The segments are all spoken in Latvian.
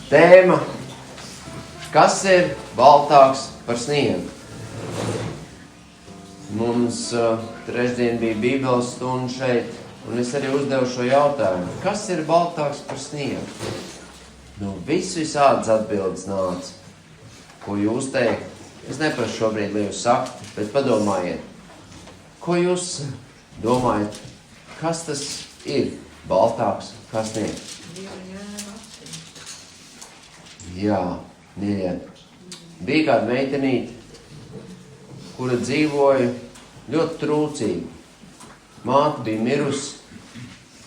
Tēma, kas ir baltāks par sniegu? Mums trešdien bija bībeles stunda šeit, un es arī uzdevu šo jautājumu. Kas ir baltāks par sniegu? Visādas atbildes nāca. Ko jūs teikt? Es neprasu šobrīd, lai jūs sakat, bet padomājiet. Ko jūs domājat? Kas tas ir baltāks kā sniegs? Jā, mīļie. Bija kāda meitenīte, kura dzīvoja ļoti trūcīgi. Māte bija mirusi,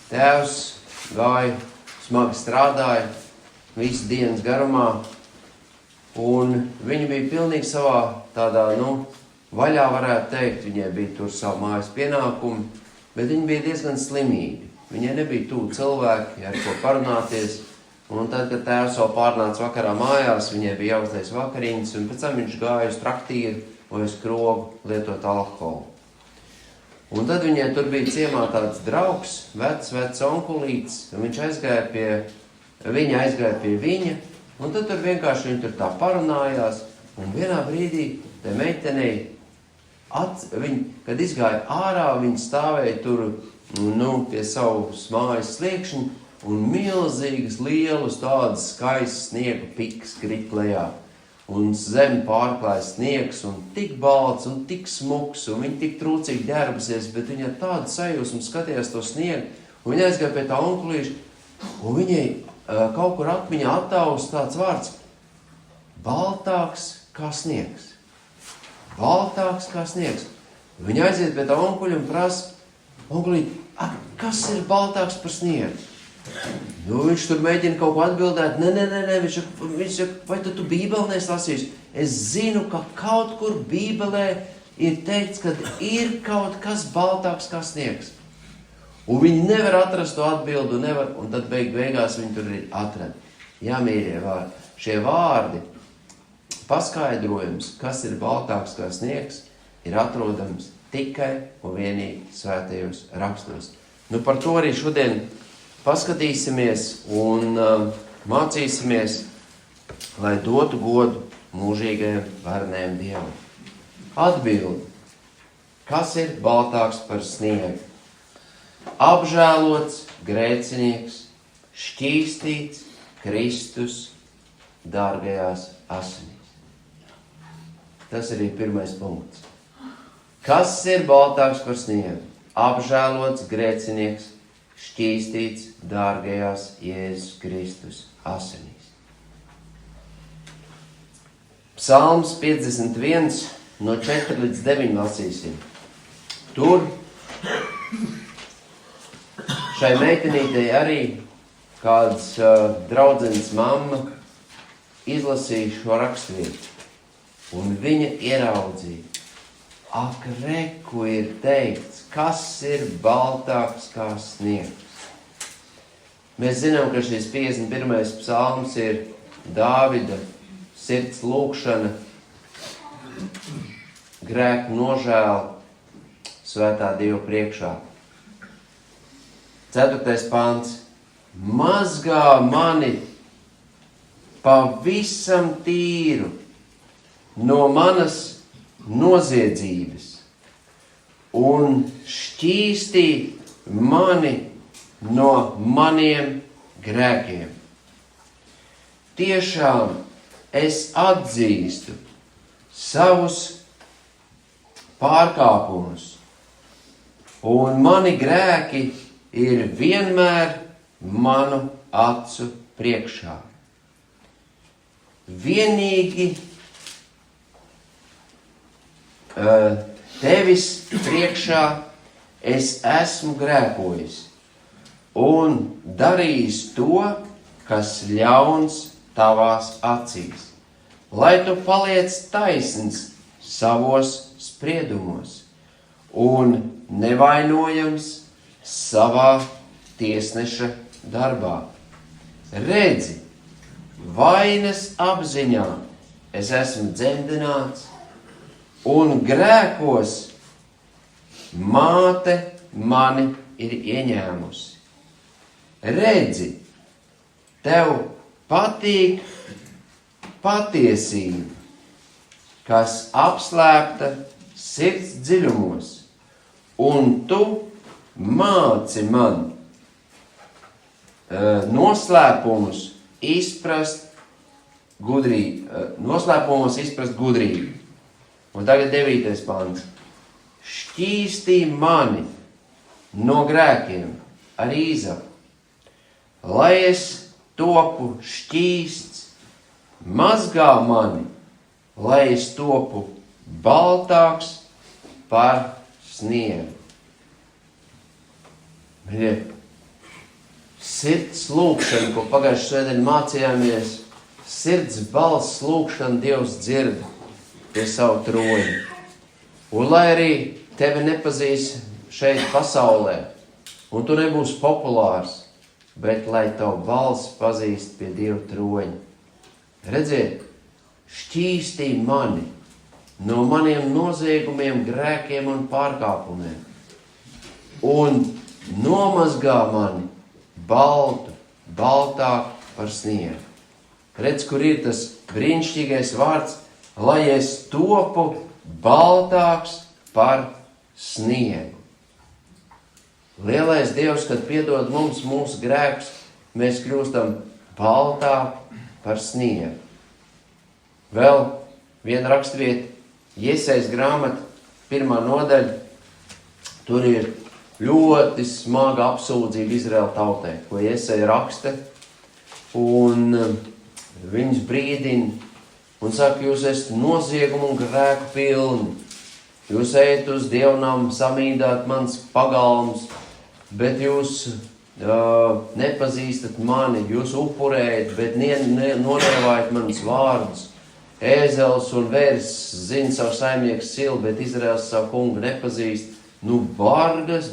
tēvs gāja, smagi strādāja, visas dienas garumā, un viņa bija pilnīgi savā tādā, vaļā varētu teikt, viņai bija tur savu mājas pienākumi, bet viņa bija diezgan slimīga. Viņai nebija tuvu cilvēki, ar ko parunāties, un tad, kad tēvs vēl pārnāca vakarā mājās, viņai bija jāuzliek vakariņas, un pēc tam viņš gāja uz traktīru vai uz krogu lietot alkoholu. Un tad viņai tur bija ciemā tāds draugs, vecs onkulīts, un viņa aizgāja pie viņa, un tad tur vienkārši viņi tur tā parunājās, un vienā brīdī te meitenei, kad izgāja ārā, viņa stāvēja tur, pie savas mājas sliekšņa, un milzīgas, lielas, tādas skaistas sniega pikas krit lejā. Un zemi pārklāja sniegs, un tik balts, un tik smuks, un viņa tik trūcīgi ģērbusies, bet viņa tādu sajūsmu skatījās to sniegu, un viņa aizgāja pie tā onkulīša, un viņai kaut kur atmiņā attāvus tāds vārds – baltāks kā sniegs. Baltāks kā sniegs. Viņa aiziet pie tā onkuļa un prasa, onkulīt, kas ir baltāks par sniegu? Viņš tur mēģina kaut ko atbildēt. Nē, viņš saka, vai tu bībeli neesi lasījis? Es zinu, ka kaut kur bībelē ir teikts, ka ir kaut kas baltāks kā sniegs. Un viņi nevar atrast to atbildu, un tad beigās viņi tur ir atrada. Jā, mīļie vārdi. Šie vārdi, paskaidrojums, kas ir baltāks kā sniegs, ir atrodams tikai un vienīgi svētajos rakstos. Par to arī šodien paskatīsimies un mācīsimies, lai dotu godu mūžīgajam varenajam Dievam. Atbildi. Kas ir baltāks par sniegu? Apžēlots grēcinieks, šķīstīts Kristus dārgajās asinīs. Tas arī pirmais punkts. Kas ir baltāks par sniegu? Apžēlots grēcinieks, šķīstīts dārgajās Jēzus Kristus asinīs. Psalms 51, no 4 līdz 9 lasīsim. Tur šai meitenītei arī kāds draudzenes mamma izlasīja šo rakstvietu, un viņa ieraudzīja. Ak, reku ir teikts, kas ir baltāks kā sniegs. Mēs zinām, ka šis 51. psalms ir Dāvida sirds lūkšana, grēku nožēla svētā Dieva priekšā. 4. pants. Mazgā mani pavisam tīru no manas noziedzības un šķīstīt mani no maniem grēkiem. Tiešām es atzīstu savus pārkāpumus, un mani grēki ir vienmēr manu acu priekšā. Vienīgi tevis priekšā es esmu grēkojis un darījis to, kas ļauns tavās acīs, lai tu paliec taisns savos spriedumos un nevainojams savā tiesneša darbā. Redzi, vainas apziņā es esmu dzemdināts, un grēkos māte mani ir ieņēmusi. Redzi, tev patīk patiesība, kas apslēpta sirds dziļumos, un tu māci man noslēpumus izprast gudrību. Un tagad 9. pants. Šķīstī mani no grēkiem ar īzapu, lai es topu šķīsts, mazgā mani, lai es topu baltāks par sniegu. Sirds lūkšana, ko pagājušajā svētdien mācījāmies, sirds balss lūkšana Dievs dzird pie savu troņa. Un lai arī tevi nepazīs šeit pasaulē, un tu nebūsi populārs, bet lai tavu balsi pazīst pie Dieva troņa. Redziet, šķīstī mani no maniem noziegumiem, grēkiem un pārkāpumiem, un nomazgā mani baltāk par sniegu. Redz, kur ir tas brīnišķīgais vārds, lai es topu baltāks par sniegu. Lielais Dievs, kad piedod mums mūsu grēkus, mēs kļūstam baltāk par sniegu. Vēl viena rakstvieta, Jesajas grāmata, 1. nodaļa, tur ir ļoti smaga apsūdzība Izraēla tautai, ko Jesaja raksta, un viņus brīdina, un saka, jūs esat noziegumu un grēku pilni, jūs ejat uz dievnām samīdāt mans pagalms, bet jūs nepazīstat mani, jūs upurējat, bet nonievājat manas vārdus. Ēzels un vērs zina savu saimnieku silu, bet Izraels savu kungu nepazīst. Bargas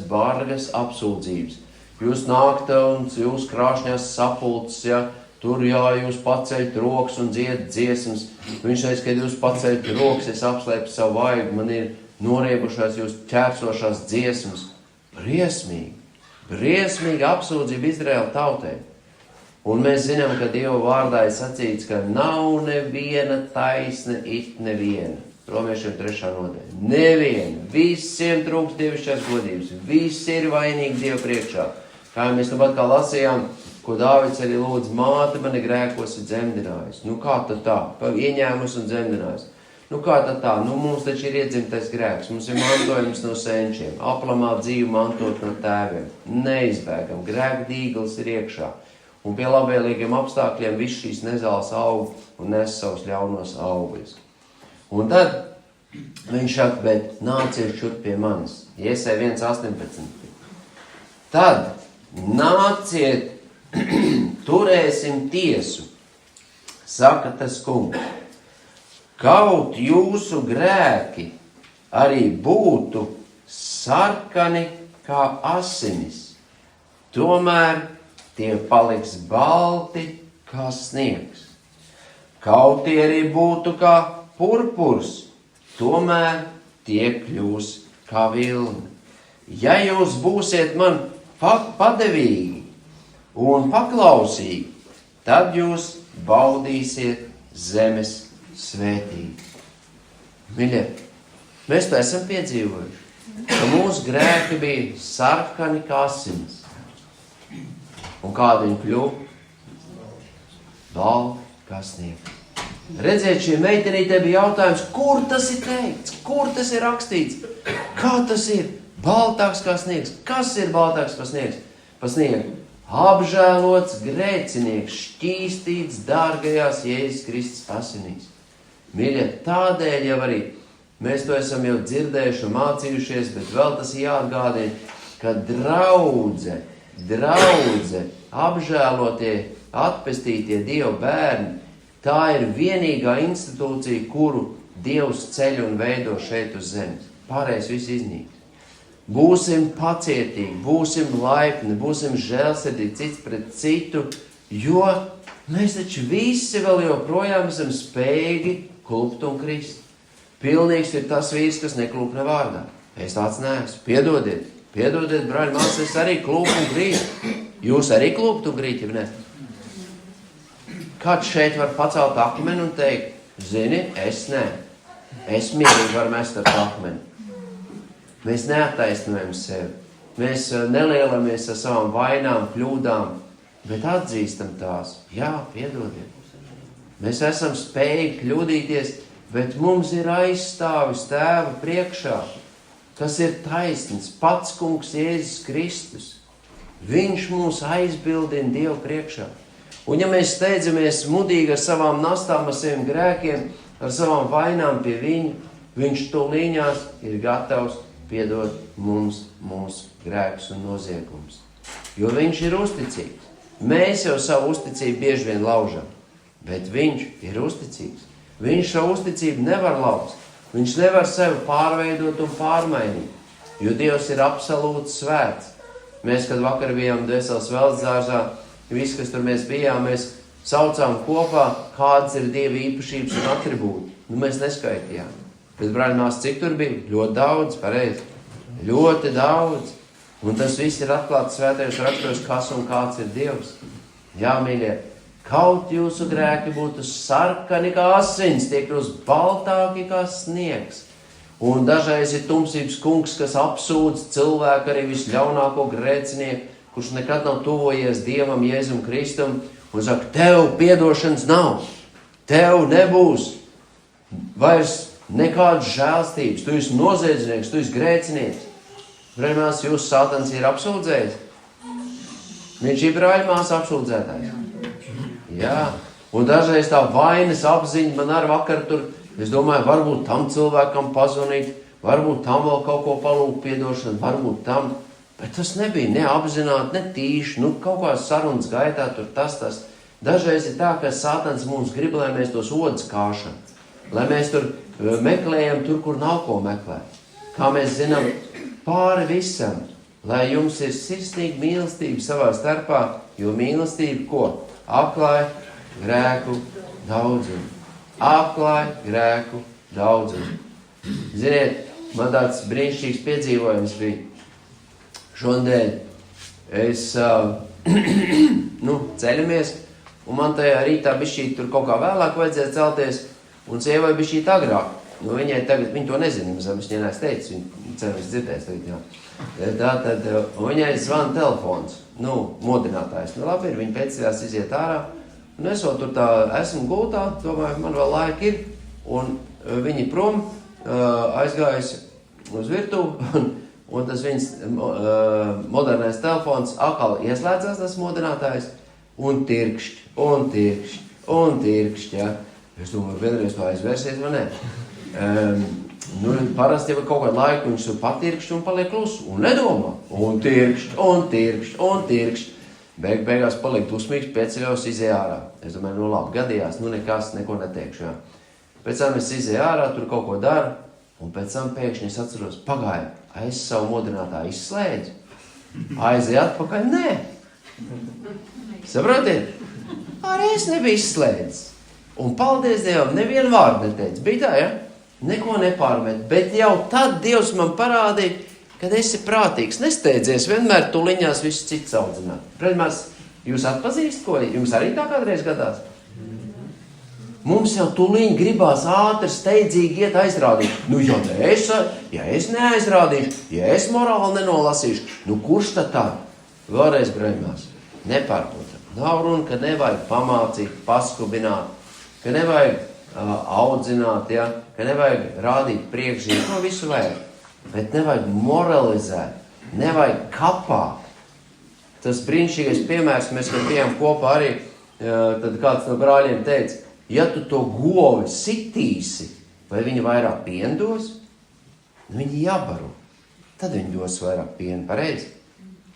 apsūdzības. Jūs nākta un jūs krāšņās sapulces, ja, tur jūs paceļat rokas un dziedat dziesmas. Viņš teica, kad jūs paceļat rokas, es apslēpu savu vaigu, man ir noriebušās jūs ķērsošās dziesmas. Briesmīgi apsūdzība Izraēla tautai. Un mēs zinām, ka Dieva vārdā ir sacīts, ka nav neviena taisna it neviena. Romiešiem 3. nodaļa. Neviena. Visiem trūks dievišķās godības. Visi ir vainīgi Dievu priekšā. Kā mēs nu pat kā lasījām, ko Dāvids arī lūdz, māte mani grēkos ir dzemdinājusi. Nu kā tad tā? Ieņēmus un dzemdinājusi. Nu kā tad tā? Nu mums taču ir iedzimtais grēks. Mums ir mantojums no senčiem. Aplamā dzīvi mantot no tēviem. Neizbēgam. Grēka dīgls ir iekšā. Un pie labvēlīgiem apstākļiem viss šīs nezāles aug un nes savus ļaunos augļus. Un tad viņš saka, bet nāciet šur pie manis. Jesaja 1.18. Tad nāciet, turēsim tiesu, saka tas kungs. Kaut jūsu grēki arī būtu sarkani kā asinis, tomēr tie paliks balti kā sniegs. Kaut tie arī būtu kā purpurs, tomēr tie kļūs kā vilna. Ja jūs būsiet man padevīgi un paklausīgi, tad jūs baudīsiet zemes svētību. Mīļie, mēs to esam piedzīvojuši, ka mūsu grēki bija sarkani kā asinis. Un kāda viņa kļuva? Balti kā sniegs. Redziet, šī meitenītē bija jautājums, kur tas ir teikts, kur tas ir rakstīts, kā tas ir baltāks kā sniegs. Kas ir baltāks kā sniegs? Pa sniegu. Apžēlots grēcinieks, šķīstīts dārgajās Jēzus Kristus asinīs. Mīļie, tādēļ jau arī mēs to esam jau dzirdējuši un mācījušies, bet vēl tas jāatgādina, ka draudze, apžēlotie, atpestītie Dieva bērni, tā ir vienīgā institūcija, kuru Dievs ceļ un veido šeit uz zemes. Pārējais viss iznīks. Būsim pacietīgi, būsim laipni, būsim žēlsirdīgi cits pret citu, jo mēs taču visi vēl joprojām esam spējīgi klupt un krist. Pilnīgs ir tas vīrs, kas neklūp ne vārdā. Es tāds neesmu. Piedodiet, brāļi, māsas, es arī klūpu un krītu. Jūs arī klūpt un krīt, ja ne? Kāds šeit var pacelt akmeni un teikt, zini, es nē. Es mierīgi varu mest ar akmeni. Mēs neattaisnojam sevi. Mēs nelielamies ar savām vainām, kļūdām, bet atzīstam tās. Jā, piedodiet. Mēs esam spējīgi kļūdīties, bet mums ir aizstāvis Tēva priekšā, kas ir taisns, pats Kungs Jēzus Kristus. Viņš mūs aizbildina Dievu priekšā. Un ja mēs steidzamies mudīgi ar savām nastām, ar saviem grēkiem, ar savām vainām pie viņa, viņš tūlīņās ir gatavs piedot mums mūsu grēkus un noziegumus. Jo viņš ir uzticīgs. Mēs jau savu uzticību bieži vien laužam, bet viņš ir uzticīgs. Viņš savu uzticību nevar lauzt. Viņš nevar sevi pārveidot un pārmainīt, jo Dievs ir absolūti svēts. Mēs, kad vakar bijām Dvēseles Veltes dārzā, visi, kas tur mēs bijām, mēs saucām kopā, kādas ir Dieva īpašības un atribūti. Mēs neskaitījām. Bet, brāļmās, cik tur bija? Ļoti daudz, pareizi. Ļoti daudz. Un tas viss ir atklāts svētajos rakstos, kas un kāds ir Dievs. Jā, mīļie, kaut jūsu grēki būtu sarkani kā asins, tie kļūst baltāki kā sniegs. Un dažreiz ir tumsības kungs, kas apsūdz cilvēku arī visļaunāko grēcinieku, kurš nekad nav tuvojies Dievam, Jēzum Kristum, un saka, tev piedošanas nav, tev nebūs vairs nekādas žēlstības, tu esi noziedznieks, tu esi grēcinieks. Brāļmās, jūs Sātans ir apsūdzējis? Viņš ir brāļmās apsūdzētājs. Jā, un dažreiz tā vainas apziņa man ar vakar tur, es domāju, varbūt tam cilvēkam pazvanīt, varbūt tam vēl kaut ko palūgt piedošanu, varbūt tam, bet tas nebija neapzināti, ne tīši, kaut kā sarunas gaitā tur tas. Dažreiz ir tā, ka Sātans mums grib, lai mēs tos odus kāšam, lai mēs tur meklējam tur, kur nav ko meklēt. Kā mēs zinām, pāri visam, lai jums ir sirsnīga mīlestība savā starpā, jo mīlestība ko? Atklāj grēku daudzumu. Atklāj grēku daudzumu. Ziniet, man tāds brīnišķīgs piedzīvojums bija. Šodien es ceļamies, un man tajā rītā bišķīt tur kaut kā vēlāk vajadzēja celties, un sievai bišķīt agrāk. Viņai tagad, viņa to nezina, es viņai neesmu teicis, viņa ceru, es dzirdēs tagad, jā. Tātad, viņai zvana telefons, modinātājs. Labi, viņa pēcījās iziet ārā, un esot tur tā, esmu gultā, domāju, man vēl laika ir, un viņi prom aizgājas uz virtuvi, un tas viņas modernais telefons atkal ieslēdzās tas modinātājs, un tirkšķ, jā. Es domāju, vienreiz to aizvērsies, vai ne? Parasti jau kaut kādu laiku viņš patirkšķi un paliek klusu, un nedomā, un tirkšķi. Beigās paliek dusmīgs, pieceļos, izēja ārā. Es domāju, labi, gadījās, nekas, neko neteikšu, jā. Pēc tam es izēju ārā, tur kaut ko daru, un pēc tam pēkšņi es atceros, pagāju, es savu modinātāju izslēdzu, aizēju atpakaļ, nē. Saprotiet? Arī es nebiju izslēdzis. Un paldies Dievam, nevienu vārdu neteicu. Bija tā, ja? Neko nepārmet. Bet jau tad Dievs man parādīja, kad esi prātīgs. Nesteidzies, vienmēr tuliņās visu cits audzināt. Protams, jūs atpazīst, ko jums arī tā kādreiz gadās? Mums jau tuliņi gribās ātri, steidzīgi iet aizrādīt. Ja es neaizrādīšu, ja es morāli nenolasīšu, kurš tad tā? Vēlreiz, brāļmās, nepārprotam. Nav runa, ka nevajag pamācīt, paskubināt, ka nevajag audzināt, ja? Ka nevajag rādīt priekšzīmi, to visu vajag. Bet nevajag moralizēt, nevajag kapāt. Tas brīnišķīgais piemērs, mēs, kad bijām kopā arī, tad kāds no brāļiem teica, ja tu to govi sitīsi, vai viņi vairāk pienu dos, viņi jābaro. Tad viņi dos vairāk pienu, pareizi.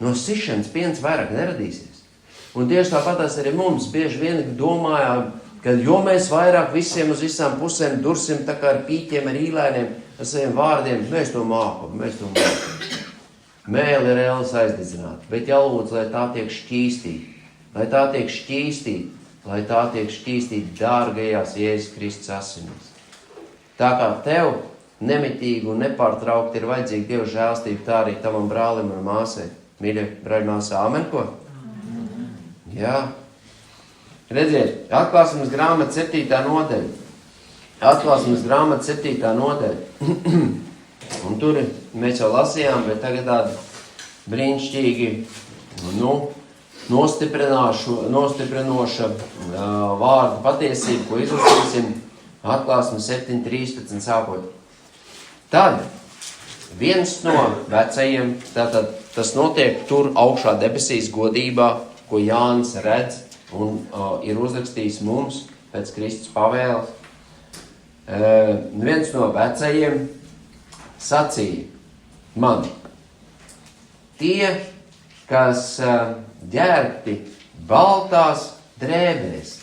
No sišanas piens vairāk neradīsies. Un tieši tāpatās arī mums bieži vien domājām, ka jo mēs vairāk visiem uz visām pusēm dursim tā kā ar pīķiem, ar īlēniem, ar saviem vārdiem, mēs to mākam. Mēli ir ēles aizdedzināt, bet jālūdz, lai tā tiek šķīstīt, dārgajās Jēzus Kristus asinīs. Tā kā tev nemitīgi un nepārtraukti ir vajadzīga Dieva žēlstība, tā arī tavam brālim un māsai. Mīļie brāļmāsā, amen ko? Jā. Redziet, atklāsmes grāmata 7. nodaļa. Atklāsmes grāmata 7. nodaļa. Un tur mēs jau lasījām, bet tagad tādi brīnišķīgi, nostiprinoša vārdu patiesību, ko izlasīsim atklāsmes 7.13 sākot. Tad viens no vecajiem, tātad tas notiek tur augšā debesīs godībā, ko Jānis redz un ir uzrakstījis mums pēc Kristus pavēles. Viens no vecajiem sacīja man: tie, kas ģērbti baltās drēbēs,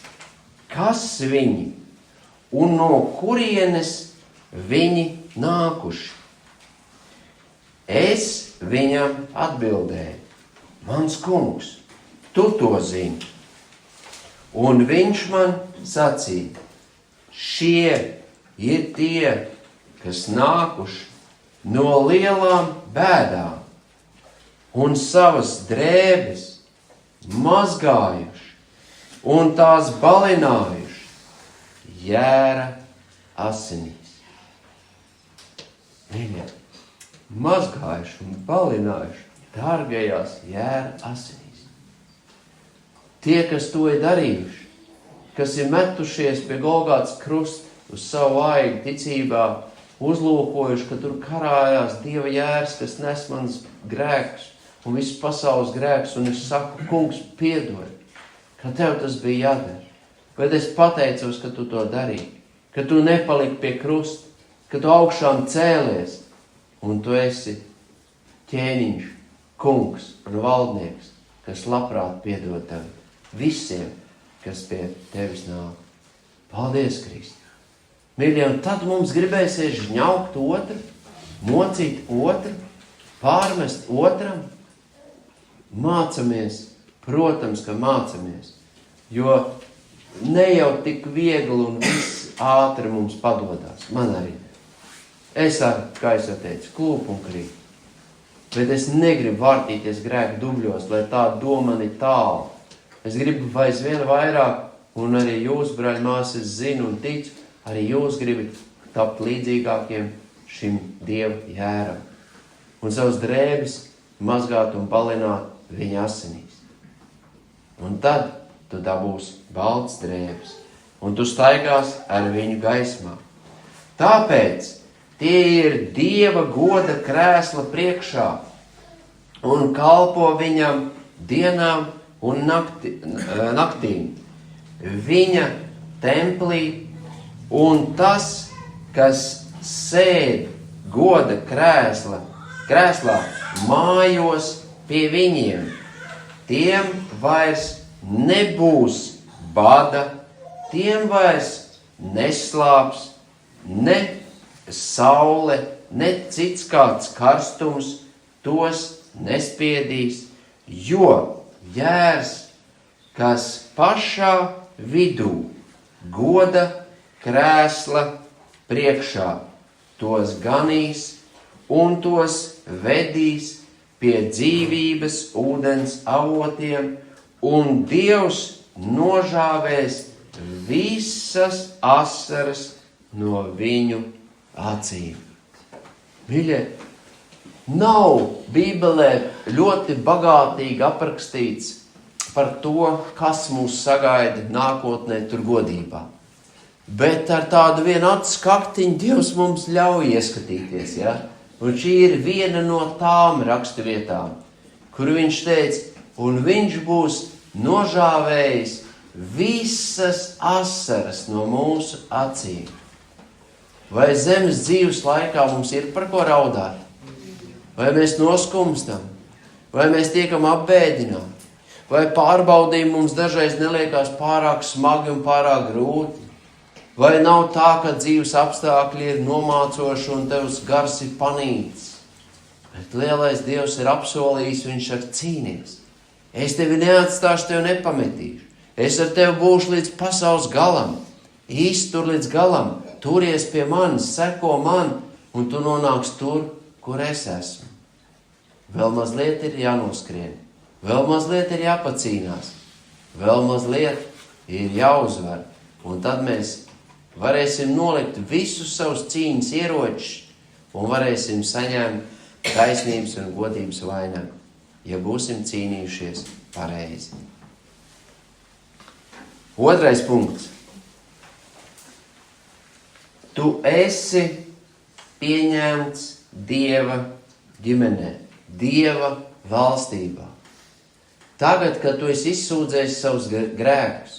kas viņi un no kurienes viņi nākuši? Es viņam atbildēju: mans kungs, tu to zini. Un viņš man sacīja: šie ir tie, kas nākuši no lielām bēdām un savas drēbes mazgājuši un tās balinājuši jēra asinīs. Mīļie, mazgājuši un balinājuši dārgajās jēra asinīs. Tie, kas to ir darījuši, kas ir metušies pie Golgātas krusta uz savu vaigu ticībā, uzlūkojuši, ka tur karājās Dieva jērs, kas nes manas grēkus un visu pasaules grēkus, un es saku: kungs, piedod, ka tev tas bija jādara. Bet es pateicos, ka tu to darīji, ka tu nepaliki pie krusta, ka tu augšām cēlies, un tu esi ķēniņš, kungs un valdnieks, kas labprāt piedod tev visiem, kas pie tevis nāk. Paldies, Kristi! Mīļie, un tad mums gribēsies žņaukt otru, mocīt otru, pārmest otram. Mācamies, protams, ka mācamies, jo ne jau tik viegli un viss ātri mums padodās. Man arī. Es ar, kā es jau teicu, klūpu un krīt. Bet es negribu vārtīties grēku dubļos, lai tā doma man ir tālu. Es gribu aizvien vairāk, un arī jūs, brāļi, māsas, es zinu un ticu, arī jūs gribat tapt līdzīgākiem šim Dieva jēram. Un savas drēbes mazgāt un balināt viņa asinīs. Un tad tu dabūsi balts drēbes, un tu staigās ar viņu gaismā. Tāpēc tie ir Dieva goda krēsla priekšā un kalpo viņam dienām un naktīm. Viņa templī, un tas, kas sēd goda krēslā mājos pie viņiem, tiem vairs nebūs bada, tiem vairs neslāps, ne saule, ne cits kāds karstums tos nespiedīs, jo jērs, kas pašā vidū goda krēsla priekšā, tos ganīs un tos vedīs pie dzīvības ūdens avotiem, un Dievs nožāvēs visas asaras no viņu acīm. Mīļie, nav Bībelē ļoti bagātīgi aprakstīts par to, kas mūs sagaida nākotnē tur godībā. Bet ar tādu vienu acu skaktiņu Dievs mums ļauj ieskatīties, ja? Un šī ir viena no tām raksturvietām, kur viņš teica, un viņš būs nožāvējis visas asaras no mūsu acīm. Vai zemes dzīves laikā mums ir par ko raudāt? Vai mēs noskumstam? Vai mēs tiekam apbēdināti? Vai pārbaudījumi mums dažreiz neliekās pārāk smagi un pārāk grūti? Vai nav tā, ka dzīves apstākļi ir nomācoši un tevs gars ir panīts? Bet lielais Dievs ir apsolījis, viņš saka, cīnies. Es tevi neatstāšu, tevi nepametīšu. Es ar tevi būšu līdz pasaules galam. Iztur līdz galam. Turies pie manis, seko man, un tu nonāks tur, kur es esmu. Vēl mazliet ir jānoskrien. Vēl mazliet ir jāpacīnās. Vēl mazliet ir jāuzvar. Un tad mēs varēsim nolikt visus savus cīņas ieročus un varēsim saņemt taisnības un godības vainagu, ja būsim cīnījušies pareizi. Otrais punkts. Tu esi pieņemts Dieva ģimenē, Dieva valstībā. Tagad, kad tu esi izsūdzējis savus grēkus,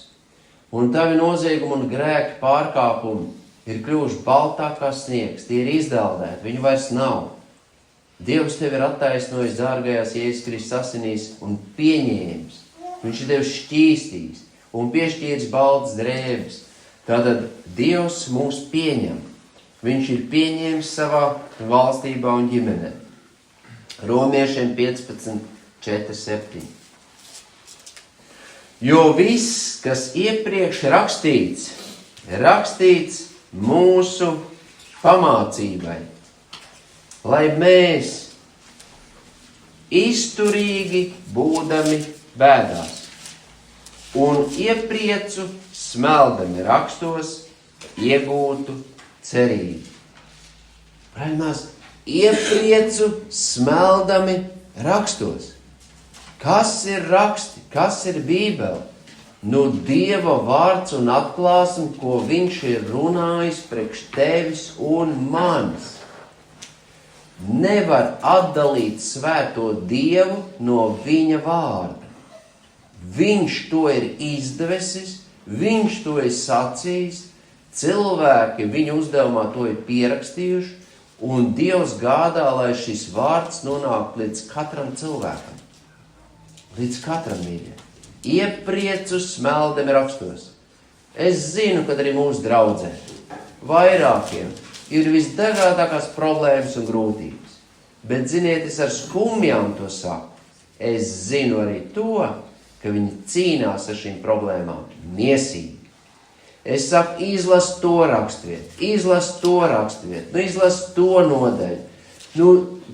un tavi noziegumi un grēku pārkāpumi ir kļuvuši baltāk kā sniegs, tie ir izdeldēti, viņu vairs nav. Dievs tevi ir attaisnojis dārgajās Jēzus Kristus asinīs un pieņēmis. Viņš ir tevi šķīstījis un piešķīris baltas drēbes. Tātad Dievs mūs pieņem. Viņš ir pieņēmis savā valstībā un ģimenē. Romiešiem 15:4-7. Jo viss, kas iepriekš rakstīts mūsu pamācībai, lai mēs izturīgi būdami bēdās un iepriecu smeldami rakstos iegūtu cerību. Mēs iepriecu smeldami rakstos. Kas ir raksti? Kas ir Bībele? Nu, Dieva vārds un atklāsme, ko viņš ir runājis priekš tevis un manis. Nevar atdalīt svēto Dievu no viņa vārda. Viņš to ir izdevesis, viņš to ir sacījis, cilvēki viņa uzdevumā to ir pierakstījuši, un Dievs gādā, lai šis vārds nonāk līdz katram cilvēkam. Līdz katram mīļie. Iepriecu smeldami rakstos. Es zinu, kad arī mūsu draudzē vairākiem ir visdažādākās problēmas un grūtības. Bet, ziniet, es ar skumjām to saku. Es zinu arī to, ka viņi cīnās ar šīm problēmām miesīgi. Es saku, izlas to rakstviet, izlas to rakstviet, izlas to nodaļu.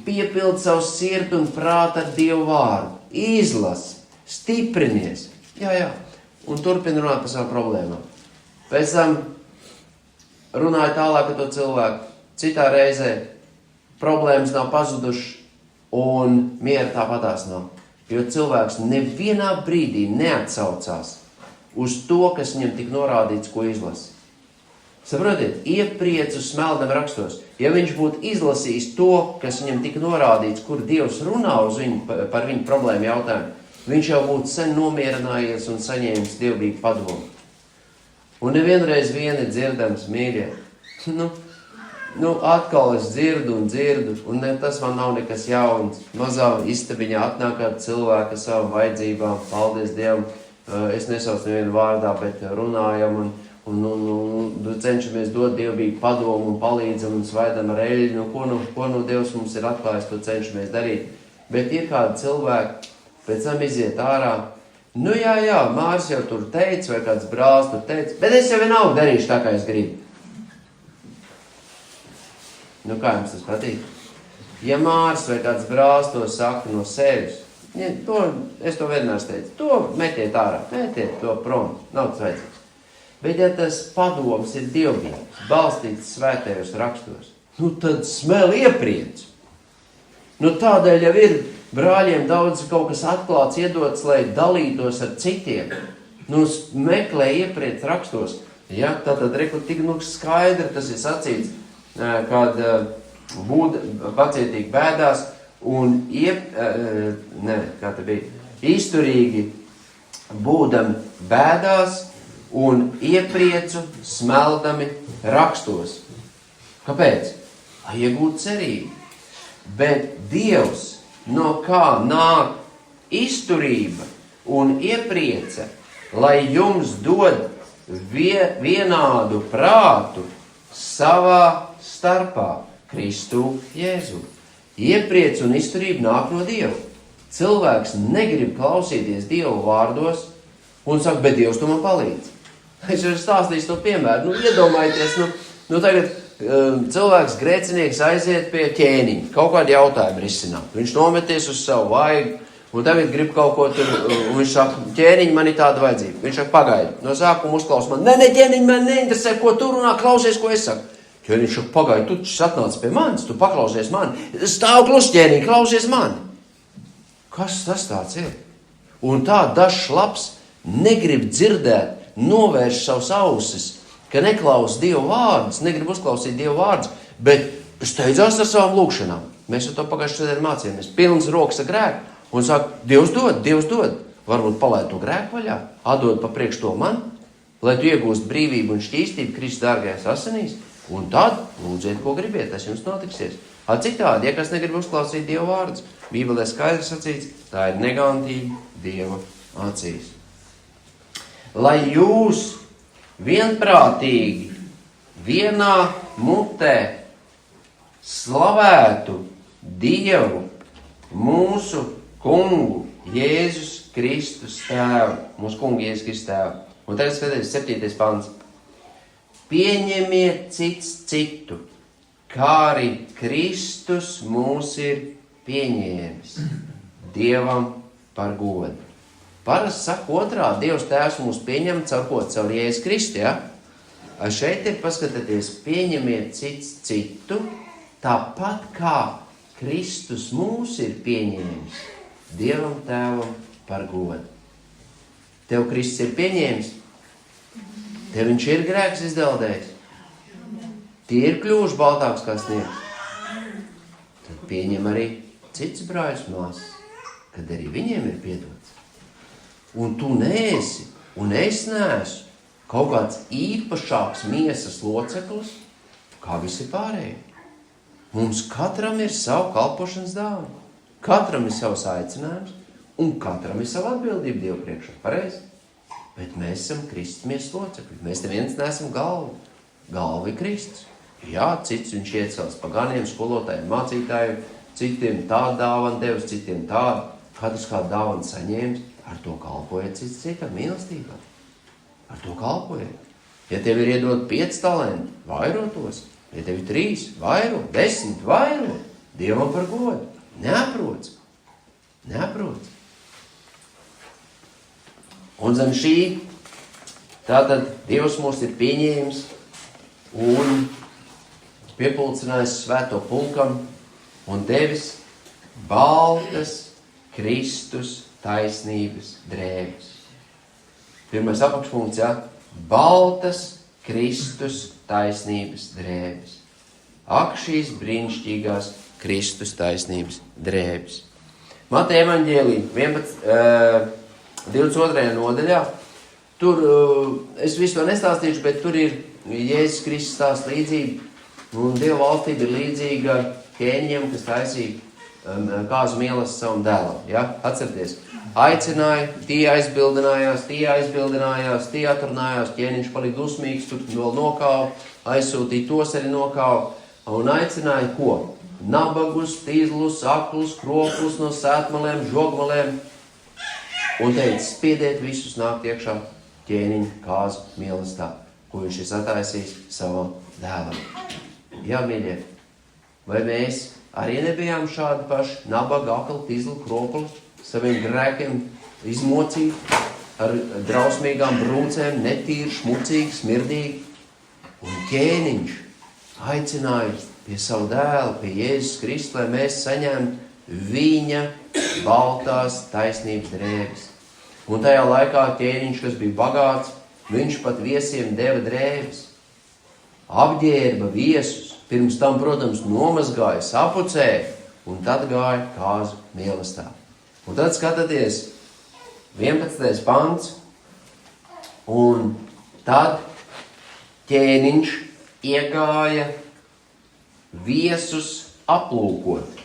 Piepild savu sirdi un prātu ar Dievu vārdu. Izlas, stiprinies. Jā. Un turpina runāt par savām problēmām. Pēc tam runāja tālāk ar to cilvēku. Citā reizē problēmas nav pazudušas un miera tāpatās nav. Jo cilvēks nevienā brīdī neatsaucās uz to, kas viņam tik norādīts, ko izlasa. Saprotiet, iepriecu smeldam rakstos. Ja viņš būtu izlasījis to, kas viņam tika norādīts, kur Dievs runā uz viņu, par viņu problēmu jautājumu, viņš jau būtu sen nomierinājies un saņēmis dievbijīgu padomu. Un nevienreiz vien ir dzirdams, mīļie. Atkal es dzirdu, un tas man nav nekas jauns. Mazā istabiņā atnāk ar cilvēku ar savām vajadzībām, paldies Dievam, es nesaucu nevienu vārdā, bet runājam un cenšamies dot dievbijīgu padomu un palīdzam un svaidam ar eļļu. Ko Dievs mums ir atklājis, to cenšamies darīt. Bet ir kādi cilvēki, pēc tam iziet ārā. Jā, Māris jau tur teica, vai kāds brālis tur teica, bet es jau vienalga darīšu tā, kā es gribu. Kā jums tas patīk? Ja Māris vai kāds brālis to saka no sevis, es to vienmēr teicu, to metiet ārā, metiet to prom, nav tas vajadzīgs. Bet ja tas padoms ir dievbijīgs, balstīts svētajos rakstos, tad smel iepriec. Tādēļ jau ir brāļiem daudz kaut kas atklāts, iedots, lai dalītos ar citiem. Meklē iepriec rakstos. Ja, tātad tik skaidri tas ir sacīts, kad pacietīgi bēdās un izturīgi būdami bēdās un iepriecu smeldami rakstos. Kāpēc? Lai iegūtu cerību. Bet Dievs, no kā nāk izturība un iepriece, lai jums dod vienādu prātu savā starpā, Kristu Jēzu. Iepriece un izturība nāk no Dieva. Cilvēks negrib klausīties Dievu vārdos un saka, bet Dievs tu man palīdz. Es jau stāstīšu to piemēru. Iedomājieties, tagad cilvēks grēcinieks aiziet pie ķēniņa, kaut kādu jautājumu risināt. Viņš nometies uz savu vaigu un tagad grib kaut ko tur, un viņš saka, ķēniņ, man ir tāda vajadzība. Viņš saka, pagaidi, no sākuma uzklaus man. Nē, ķēniņ, man neinteresē, ko tu runā, klausies, ko es saku. Ķēniņš saka, pagaidi, tu taču atnāc pie manis, tu paklausies mani. Stāv klus, ķēniņ, klausies mani. Kas tas tāds ir? Un tā dažs labs negrib dzirdēt, novērš savus ausis, ka neklaus Dievu vārdus, negrib uzklausīt Dievu vārdus, bet steidzās ar savām lūkšanām. Mēs ar to pagājušajā šodien mācījāmies. Pilns rokas ar grēku. Un saka, Dievs dod. Varbūt palaid to grēku vaļā. Atdod pa priekš to man, lai tu iegūst brīvību un šķīstību Kristus dārgajās asinīs. Un tad lūdziet, ko gribiet, tas jums notiksies. Citādi, ja kas negrib uzklausīt Dieva vārdus, Bībelē skaidrs sacīts, tā ir negantība Dieva acīs. Lai jūs vienprātīgi vienā mutē slavētu Dievu, mūsu kungu, Jēzus Kristus tēvu. Mūsu kungu Jēzus Kristus tēvu. Un tagad skaties 7. pants. Pieņemiet cits citu, kā arī Kristus mūs ir pieņēmis Dievam par godu. Parasti saka otrā, Dievs tēvs mūs pieņem caur Jēzus Kristu, ja? Šeit ir, paskatieties, pieņemiet cits citu, tāpat kā Kristus mūs ir pieņēmis Dievam tēvam par godu. Tev Kristus ir pieņēmis, tev viņš ir grēks izdeldējis, tie ir kļuvuši baltāks kā sniegs. Tad pieņem arī cits brāļus māsas, kad arī viņiem ir piedots. Un tu neesi, un es neesmu kaut kāds īpašāks miesas loceklis, kā visi pārējie. Mums katram ir savu kalpošanas dāvana, katram ir savs aicinājums, un katram ir sava atbildība Dievu priekšā, pareizi? Bet mēs esam Kristus miesas locekļi, mēs neviens neesam galva. Galva ir Kristus. Jā, cits viņš iecels paganiem, skolotājiem, mācītājiem, citiem tādu dāvanu devis, citiem tādu. Katrs kādu dāvanu saņēmis, ar to kalpojiet cits citam mīlestībā. Ar to kalpojiet. Ja tev ir iedot 5 talenti, vairo tos. Ja tev ir 3, vairo, 10, vairo. Dievam par godu. Neaproc. Un zem šī, tātad Dievs mūs ir pieņēmis un piepulcinājis svēto pulkam un devis baltas Kristus taisnības drēbes. Pirmais apakšpunkts, ja? Baltas Kristus taisnības drēbes. Ak, šīs brīnišķīgās Kristus taisnības drēbes. Mateja evaņģēlī 22. nodaļā. Tur, es visu to nestāstīšu, bet tur ir Jēzus Kristus stāsta līdzība. Un Dieva valstība ir līdzīga ķēniņam, kas taisīja kāzu mīlestību savam dēlam. Ja? Atcerieties, aicināja, tie aizbildinājās, tie atrunājās, ķēniņš palika dusmīgs, tur vēl nokāva, aizsūtīja tos arī nokāva. Un aicināja ko? Nabagus, tīzlus, aklus, kroklus no sētmalēm, žogmalēm. Un teica, spiediet visus nākt iekšā ķēniņa kāzu mīlestībā, ko viņš ir sataisījis savam dēlam. Jā, mīļie, vai mēs arī nebijām šādi paši nabaga, akli, tīzli, kropli, saviem grēkiem izmocīti, ar drausmīgām brūcēm, netīri, šmucīgi, smirdīgi. Un ķēniņš aicināja pie savu dēlu, pie Jēzus Kristus, lai mēs saņemtu viņa baltās taisnības drēbes. Un tajā laikā ķēniņš, kas bija bagāts, viņš pat viesiem deva drēbes. Apģērba viesus, pirms tam, protams, nomazgāja, sapucēja, un tad gāja kāzu mīlestībā. Un tad skatieties, 11. pants, un tad ķēniņš iegāja viesus aplūkot.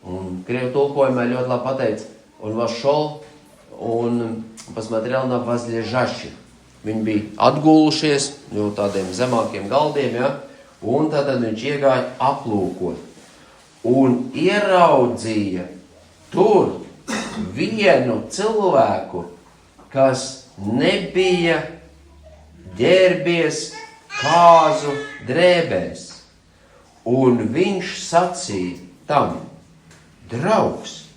Un krievu tulkojumā ļoti labi pateica, un vašol, un посмотрел на возлежащих. Viņi bija atgulušies no tādiem zemākiem galdiem, ja? Un tad viņš iegāja aplūkot. Un ieraudzīja tur vienu cilvēku, kas nebija ģērbies kāzu drēbēs. Un viņš sacīja tam, draugs,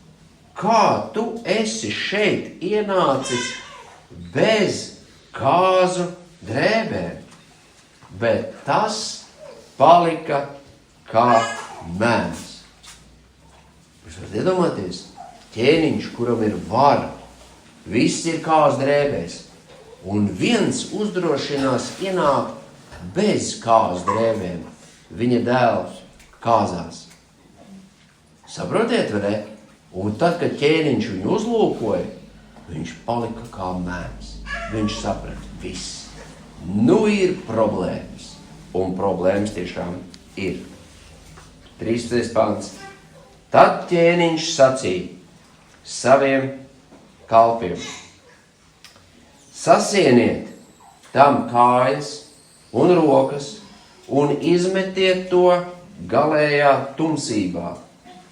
kā tu esi šeit ienācis bez kāzu drēbēm? Bet tas palika kā mēms. Jūs varat iedomāties, ķēniņš, kuram ir vara, viss ir kāzu drēbēs, un viens uzdrošinās ienākt bez kāzu drēbēm, viņa dēls kāzās. Saprotiet, vai ne? Un tad, kad ķēniņš viņu uzlūkoja, viņš palika kā mēms. Viņš saprata, viss. Nu ir problēmas. Un problēmas tiešām ir. 13. pants. Tad ķēniņš sacīja saviem kalpiem: sasieniet tam kājas un rokas un izmetiet to galējā tumsībā.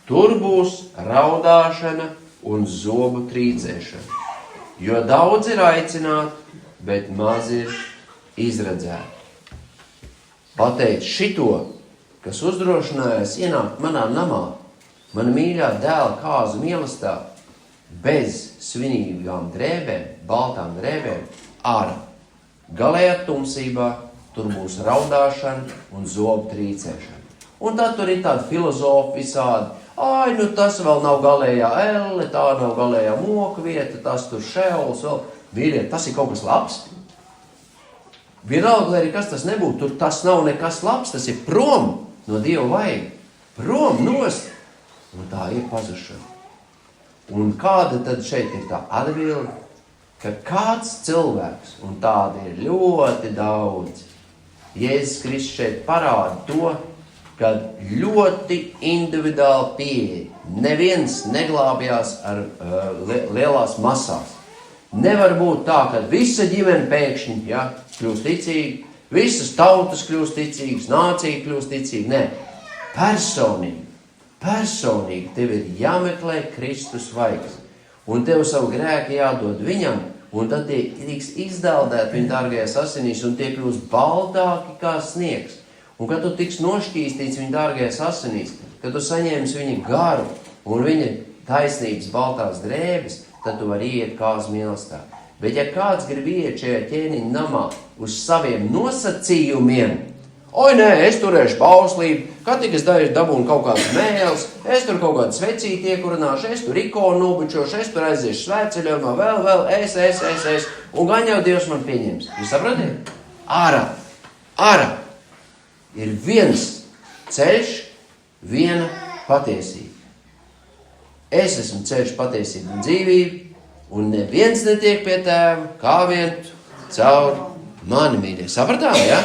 Tur būs raudāšana un zobu trīcēšana, jo daudz ir aicināti, bet maz ir izredzēti. Pateic šito, kas uzdrošinājās ienākt manā namā, mana mīļā dēla kāzu mīlestā, bez svinīgām drēbēm, baltām drēbēm, ārā. Galējā tumsībā tur būs raudāšana un zobu trīcēšana. Un tad tur ir tādi filozofi visādi. Ai, nu tas vēl nav galējā elle, tā nav galējā moka vieta, tas tur šeols vēl. Mīļie, tas ir kaut kas labs. Vienalga, lai arī kas tas nebūtu, tur tas nav nekas labs, tas ir prom no Dieva vaiga. Prom nost. Un tā ir pazušana. Un kāda tad šeit ir tā atbilde? Ka kāds cilvēks, un tādi ir ļoti daudz, Jēzus Kristus šeit parāda to, ka ļoti individuāli pieeja. Neviens neglābjās ar lielās masās. Nevar būt tā, ka visa ģimene pēkšņi kļūst ticīga, visas tautas kļūst ticīgas, nācija kļūst ticīga. Nē, personīgi tev ir jāmeklē Kristus vaigs. Un tev savu grēku jādod viņam, un tad tie tiks izdaldēti viņa dārgajās asinīs, un tie kļūst baltāki kā sniegs. Un kad tu tiks nošķīstīts viņa dārgajās asinīs, kad tu saņēmis viņa garu un viņa taisnības baltās drēbes, tad tu vari iet kāzu mīlestā. Bet ja kāds grib iet šajā ķēniņa namā uz saviem nosacījumiem, oi nē, es turēšu bauslību, kad tik es dabūnu kaut kādas mēles, es tur kaut kādu svecīti iekurināšu, es tur ikonu nobučošu, es tur aiziešu svētceļojumā, vēl, es, un gan jau Dievs man pieņems. Jūs sapratiet? Ārā. Ir viens ceļš, viena patiesība. Es esmu ceļš, patiesība un dzīvība, un neviens netiek pie tēva, kā vien caur mani, mīļie. Sapratām, ja?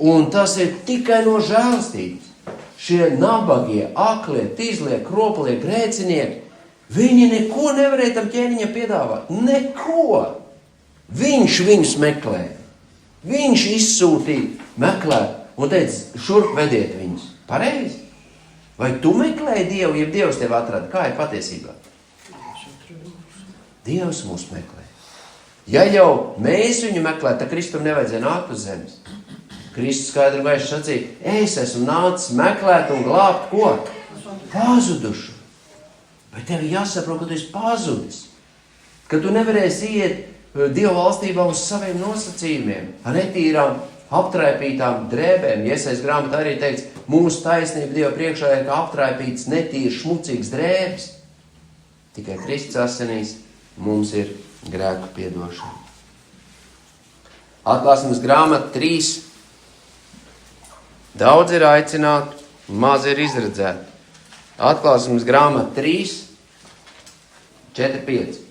Un tas ir tikai no žēlstības. Šie nabagie, aklie, tīzlie, kroplie, grēcinieki, viņi neko nevarēja tam ķēniņam piedāvāt. Neko! Viņš viņus meklē. Viņš izsūtīja meklēt. Un teica, šurp vediet viņus. Pareizi? Vai tu meklēji Dievu, ja Dievs tev atrada? Kā ir patiesībā? Dievs mūs meklē. Ja jau mēs viņu meklētu, tad Kristum nevajadzēja nākt uz zemes. Kristus skaidri gaiši sacīja, es esmu nācis meklēt un glābt ko? Pazudušu. Bet tev jāsaprot, ka tu esi pazudis. Ka tu nevarēsi iet Dieva valstībā uz saviem nosacījumiem, ar netīrām aptraipītām drēbēm. Iesaijas grāmatā arī teikts, mūsu taisnība Dieva priekšā ir kā aptraipīts netīrs, šmucīgs drēbes. Tikai Kristus asinīs mums ir grēku piedošana. Atklāsmes grāmata 3. Daudz ir aicināti, maz ir izredzēti. Atklāsmes grāmata 3, 4, 5.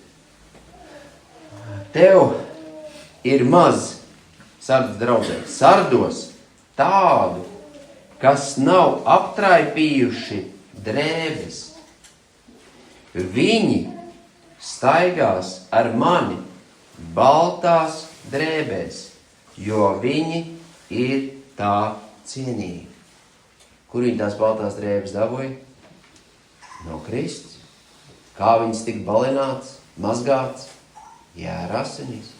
Tev ir maz sardas draudzē, sardos tādu, kas nav aptraipījuši drēbes. Viņi staigās ar mani baltās drēbēs, jo viņi ir tā cienīgi. Kur viņi tās baltās drēbes dabūja? No Kristus. Kā viņas tika balināts, mazgāts? Jā, ar asinīs.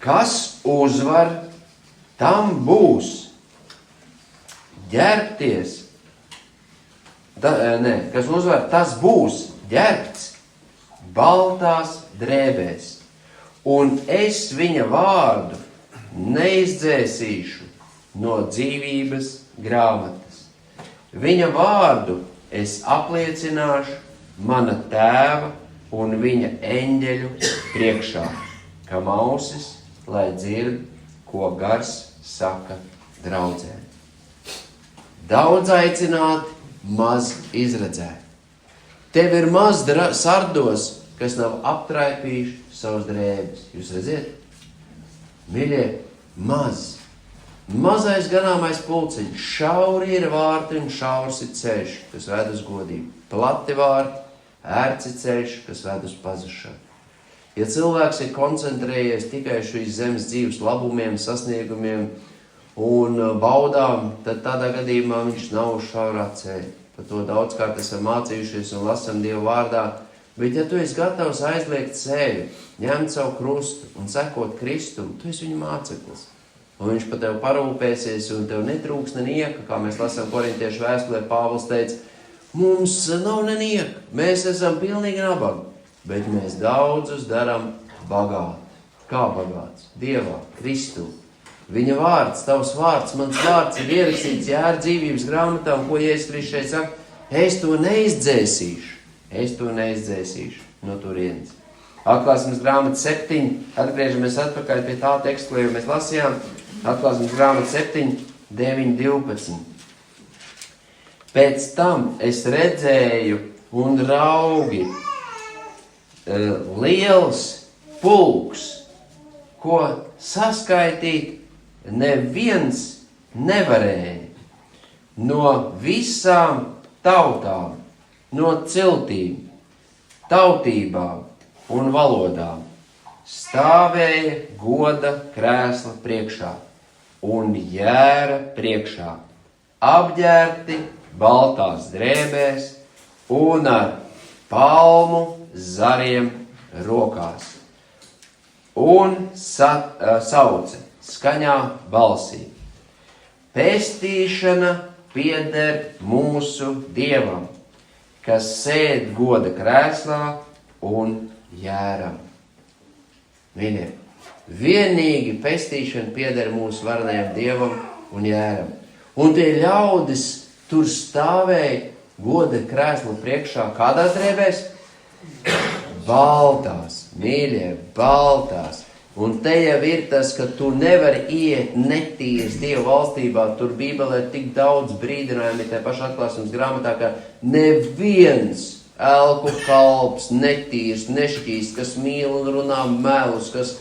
Kas uzvar, tam būs ģērbties kas uzvar, tas būs ģērbts baltās drēbēs. Un es viņa vārdu neizdzēsīšu no dzīvības grāmatas. Viņa vārdu es apliecināšu mana tēva un viņa eņģeļu priekšā, kam ausis, lai dzird, ko gars saka draudzēm. Daudz aicināti, maz izredzēti. Tev ir maz sardos, kas nav aptraipījuši savus drēbes. Jūs redziet? Mīļie, maz. Mazais ganāmais pulciņš. Šauri ir vārti un šaurs ir ceļš, kas ved uz godību. Plati vārti, ērts ir ceļš, kas ved uz pazušanu. Ja cilvēks ir koncentrējies tikai šīs zemes dzīves labumiem, sasniegumiem un baudām, tad tādā gadījumā viņš nav uz šaurā ceļa. Par to daudzkārt esam mācījušies un lasam Dievu vārdā. Bet ja tu esi gatavs aizliegt sevi, ņemt savu krustu un sekot Kristum, tu esi viņa māceklis. Un viņš par tevi parūpēsies un tev netrūks nenieka, kā mēs lasām Korintiešu vēstulē, Pāvils teica, mums nav nenieka, mēs esam pilnīgi nabagi, bet mēs daudzus daram bagāti. Kā bagāts? Dievā, Kristu. Viņa vārds, tavs vārds, mans vārds ir ierakstīts Jēra dzīvības grāmatā, un ko Jēzus Kristus šeit saka? Es to neizdzēsīšu. Es to neizdzēsīšu no turienes. Atklāsmes grāmata 7, atgriežamies atpakaļ pie tā teksta, ko jau mēs lasījām. Atklāsmes grāmata 7, 9, 12. Pēc tam es redzēju un raugi liels pulks, ko saskaitīt neviens nevarēja. No visām tautām, no ciltīm, tautībām un valodām stāvēja goda krēsla priekšā un Jēra priekšā, apģērbti baltās drēbēs un ar palmu zariem rokās. Un sauca skaņā balsī. Pestīšana pieder mūsu Dievam, kas sēd goda krēslā un Jēram. Mīļie, vienīgi pestīšana pieder mūsu varenajam Dievam un Jēram. Un tie ļaudis tur stāvēja goda krēsla priekšā kādās drēbēs? Baltās, mīļie, baltās. Un te jau ir tas, ka tu nevari iet netīrs Dievu valstībā. Tur Bībelē ir tik daudz brīdinājumi, te pašā atklāsmes grāmatā, ka neviens elku kalps, netīrs, nešķīst, kas mīl un runā melus, kas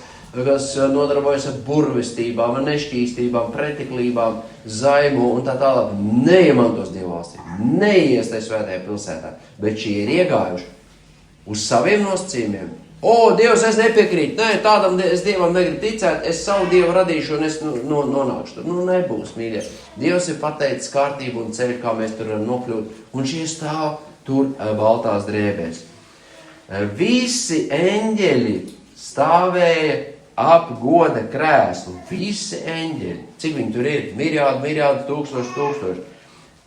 nodarbojas ar burvestībām, ar nešķīstībām, pretiklībām, zaimu un tā tālāk, neiemantos Dievu valstību, neies tai svētajā pilsētā, bet šie ir iegājuši uz saviem nosacījumiem. Dievs, es nepiekrītu, nē, tādam es Dievam negribu ticēt, es savu Dievu radīšu un es nonākšu tur. Nebūs, mīļie. Dievs ir pateicis kārtību un ceļu, kā mēs tur varam nokļūt, un šie stāv tur baltās drēbēs. Visi eņģeļi stāvēja ap goda krēslu. Visi eņģeļi. Cik viņi tur ir? Miljārdi, tūkstoši.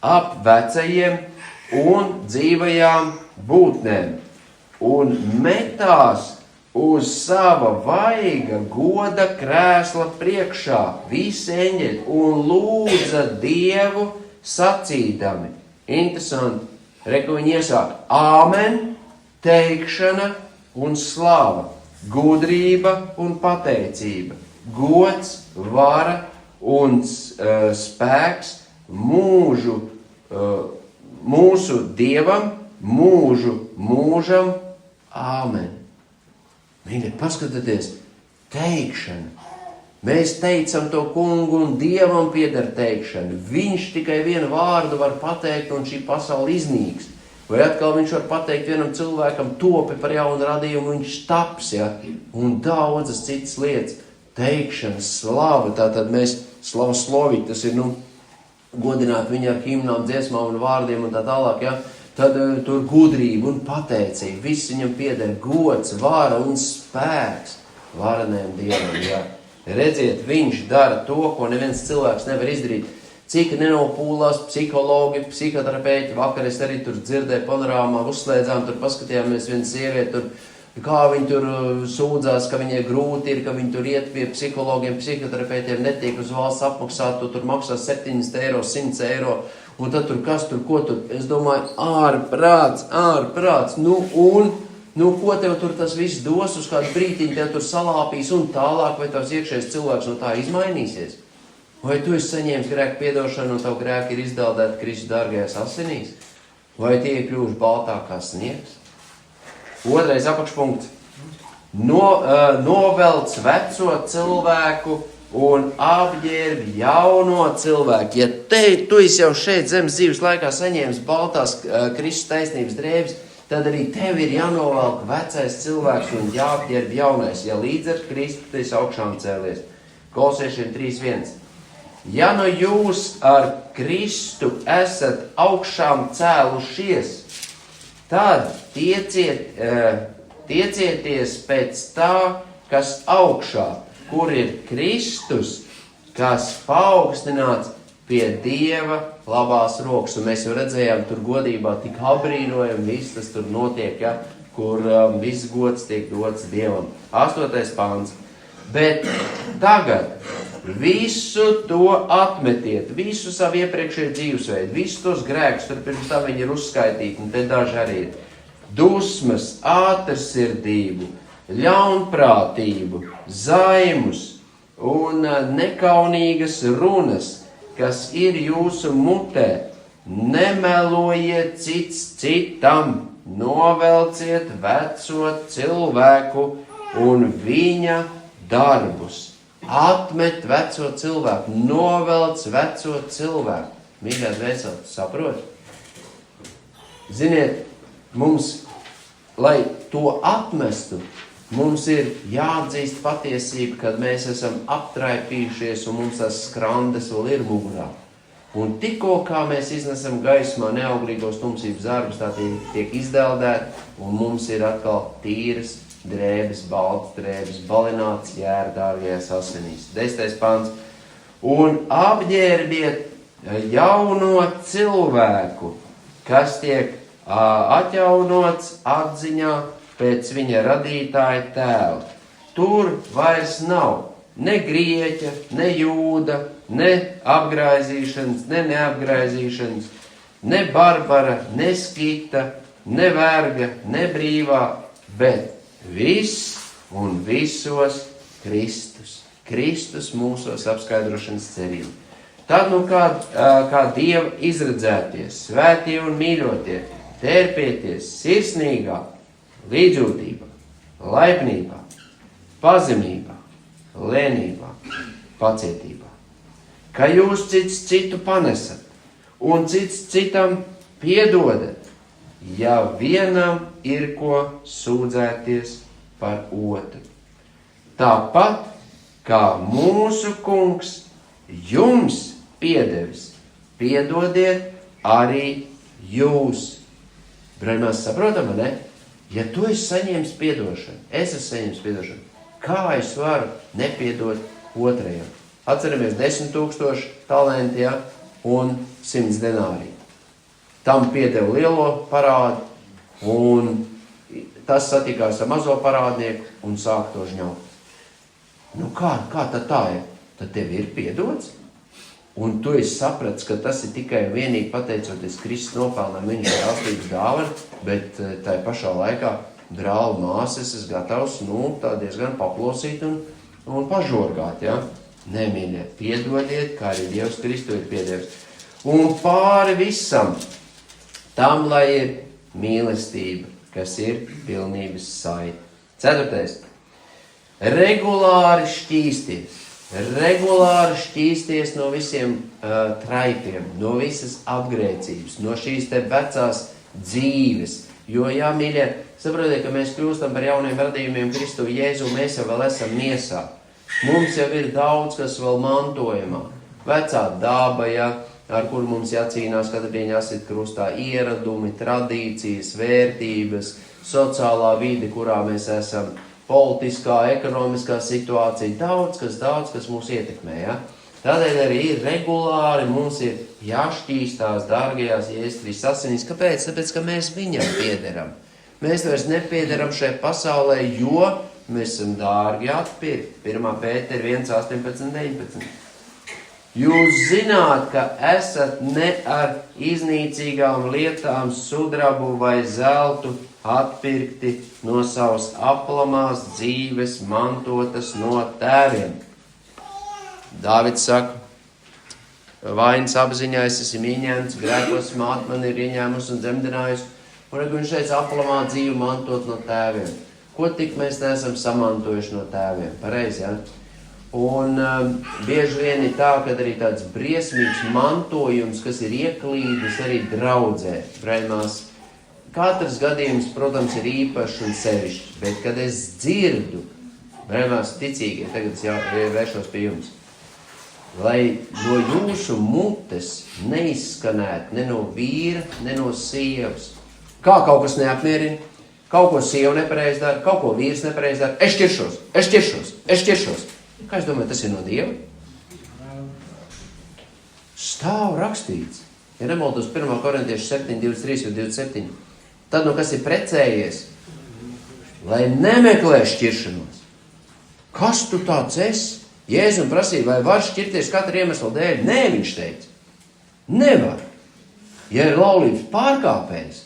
Ap vecajiem un dzīvajām būtnēm. Un metās uz sava vaiga goda krēsla priekšā visi eņģeļi un lūdza Dievu sacīdami. Interesanti. Reku viņi iesāk. Āmen, teikšana un slava, gudrība un pateicība, gods, vara un spēks mūsu Dievam, mūžam. Āmen. Mīļie, paskatieties, teikšana. Mēs teicam to kungu un Dievam pieder teikšana. Viņš tikai vienu vārdu var pateikt un šī pasaule iznīks. Vai atkal viņš var pateikt vienam cilvēkam topi par jaunu radījumu, viņš taps, ja? Un daudzas citas lietas. Teikšana, slava, tātad mēs slavīt, tas ir, godināt viņu ar himnām, dziesmām un vārdiem un tā tālāk, ja? Tad tur gudrība un pateicība, viss viņam pieder gods, vara un spēks varenajam Dievam. Ja. Redziet, viņš dara to, ko neviens cilvēks nevar izdarīt. cik nenopūlās psihologi, psihoterapeiti. Vakar es arī tur dzirdēju panorāmā, uzslēdzām, tur paskatījāmies vienu sievieti, tur, kā viņi tur sūdzās, ka viņai grūti ir, ka viņi tur iet pie psihologiem, psihoterapeitiem, netiek uz valsts apmaksāt, tu tur maksā 70 eiro, 100 eiro, un tad tur kas tur, ko tur. Es domāju, ārprāts, nu, ko tev tur tas viss dos, uz kādu brītiņu tev tur salāpīs un tālāk, vai tavs iekšējais cilvēks no tā izmainīsies? Vai tu esi saņēmis grēku piedošanu un tavu grēku ir izdaldēti Kristus dārgajās asinīs? Vai tie ir kļuvuši baltāk kā sniegs? Otrais apakšpunkts. Novelc veco cilvēku un apģērb jauno cilvēku. Ja tu esi jau šeit zemes dzīves laikā saņēmis baltās Kristus taisnības drēbes, tad arī tev ir jānovelk vecais cilvēks un jāapģērb jaunais, ja līdz ar Kristu tu esi augšām cēlies. Kolosiešiem 3:1. Ja nu jūs ar Kristu esat augšām cēlušies, tad tiecieties pēc tā, kas augšā, kur ir Kristus, kas paaugstināts pie Dieva labās rokas. Un mēs jau redzējām, tur godībā tik apbrīnojam, viss tas tur notiek, ja, kur viss gods tiek dots Dievam. 8. pāns. Bet tagad visu to atmetiet, visu savu iepriekšējo dzīvesveidu, visus tos grēkus, tur pirms tam viņi ir uzskaitīti, un te daži arī ir. Dusmas, ātrsirdību, ļaunprātību, zaimus un nekaunīgas runas, kas ir jūsu mutē. Nemelojiet cits citam, novelciet veco cilvēku un viņa darbus. Atmet veco cilvēku, novelc veco cilvēku. Mīļā dvēsele, saprot? Ziniet, mums, lai to atmestu, mums ir jāatzīst patiesība, kad mēs esam aptraipījušies un mums tas skrandes vēl ir mugurā. Un tikko kā mēs iznesam gaismā neauglīgos tumsības zarbus, tā tiek izdeldēti un mums ir atkal tīras drēbes, baltas drēbes, balināts jēra dārgajās asinīs. 10. pants. Un apģērbiet jauno cilvēku, kas tiek atjaunots atziņā pēc viņa radītāja tēla. Tur vairs nav ne grieķa, ne jūda, ne apgraizīšanas, ne neapgraizīšanas, ne barbara, ne skita, ne verga, ne brīvā, bet viss un visos Kristus. Kristus mūsos apskaidrošanas cerība. Tad, kā Dieva izredzēties, svētie un mīļotie, tērpieties sirsnīgā, līdzjūtībā, laipnībā, pazemībā, lēnībā, pacietībā. Ka jūs cits citu panesat un cits citam piedodat, ja vienam ir ko sūdzēties par otru. Tāpat kā mūsu kungs jums piedevis, piedodiet arī jūs. Brāļi, mēs saprotam, ne? Ja tu esi saņēmis piedošanu, es esmu saņēmis piedošanu, kā es varu nepiedot otrajam? Atceramies 10,000 talenti, ja, un 100 denāriju. Tam piedeva lielo parādu, un tas satikās ar mazo parādnieku un sāk to žņaukt. Nu kā tad tā ir? Tad tev ir piedots, un tu esi sapratis, ka tas ir tikai vienīgi pateicoties Kristus nopelnam viņa žēlstības dāvana, bet tai pašā laikā brāli māsas es gatavs, tā diezgan paplosīt un pažorgāt, ja? Nē, mīļie, piedodiet, kā arī Dievs Kristu ir piedevis. Un pāri visam tam, lai ir mīlestība, kas ir pilnības saite. 4. Regulāri šķīsties no visiem traipiem, no visas apgrēcības, no šīs te vecās dzīves. Jo, jā, mīļie, saprotiet, ka mēs kļūstam par jauniem radījumiem Kristu Jēzu, mēs jau vēl esam miesā. Mums jau ir daudz, kas vēl mantojamā. Vecā daba, ja, ar kuru mums jācīnās, kad vien jāsit krustā, ieradumi, tradīcijas, vērtības, sociālā vide, kurā mēs esam, politiskā, ekonomiskā situācija, daudz, kas mūs ietekmē, ja? Tādēļ arī ir regulāri, mums ir jāšķīstās dārgajās Jēzus Kristus asinīs. Kāpēc? Tāpēc, ka mēs viņam piederam. Mēs vairs nepiederam šai pasaulē, jo mēs esam dārgi atpirkt. 1. Pētera 1, 18, 19. Jūs zināt, ka esat ne ar iznīcīgām lietām, sudrabu vai zeltu atpirkti no savas aplamās dzīves, mantotas no tēviem. Dāvids saka, vainas apziņā es esmu ieņemts, grēkos māte man ir ieņēmusi un dzemdinājusi, un viņš teica, aplamā dzīvi mantot no tēviem. Ko tik mēs neesam samantojuši no tēviem? Pareizi, ja? Un bieži vien ir tā, ka arī tāds briesmīgs mantojums, kas ir ieklīdis arī draudzē, brēmās. Katrs gadījums, protams, ir īpašs un sevišķs, bet kad es dzirdu, brēmās ticīgi, tagad es jau vēršos pie jums, lai no jūsu mutes neizskanētu ne no vīra, ne no sievas. Kā kaut kas neapmierina, kaut ko sieva nepareiz dara, kaut ko vīrs nepareiz dara, es šķiršos. Kā es domāju, tas ir no Dieva? Stāv rakstīts. Ja nemaldos 1. Korintiešu 7, 23 un 27. Tad, nu kas ir precējies, lai nemeklē šķiršanos. Kas tu tāds esi? Jēzum prasīja, vai var šķirties katra iemesla dēļ? Nē, viņš teica. Nevar. Ja ir laulības pārkāpējs,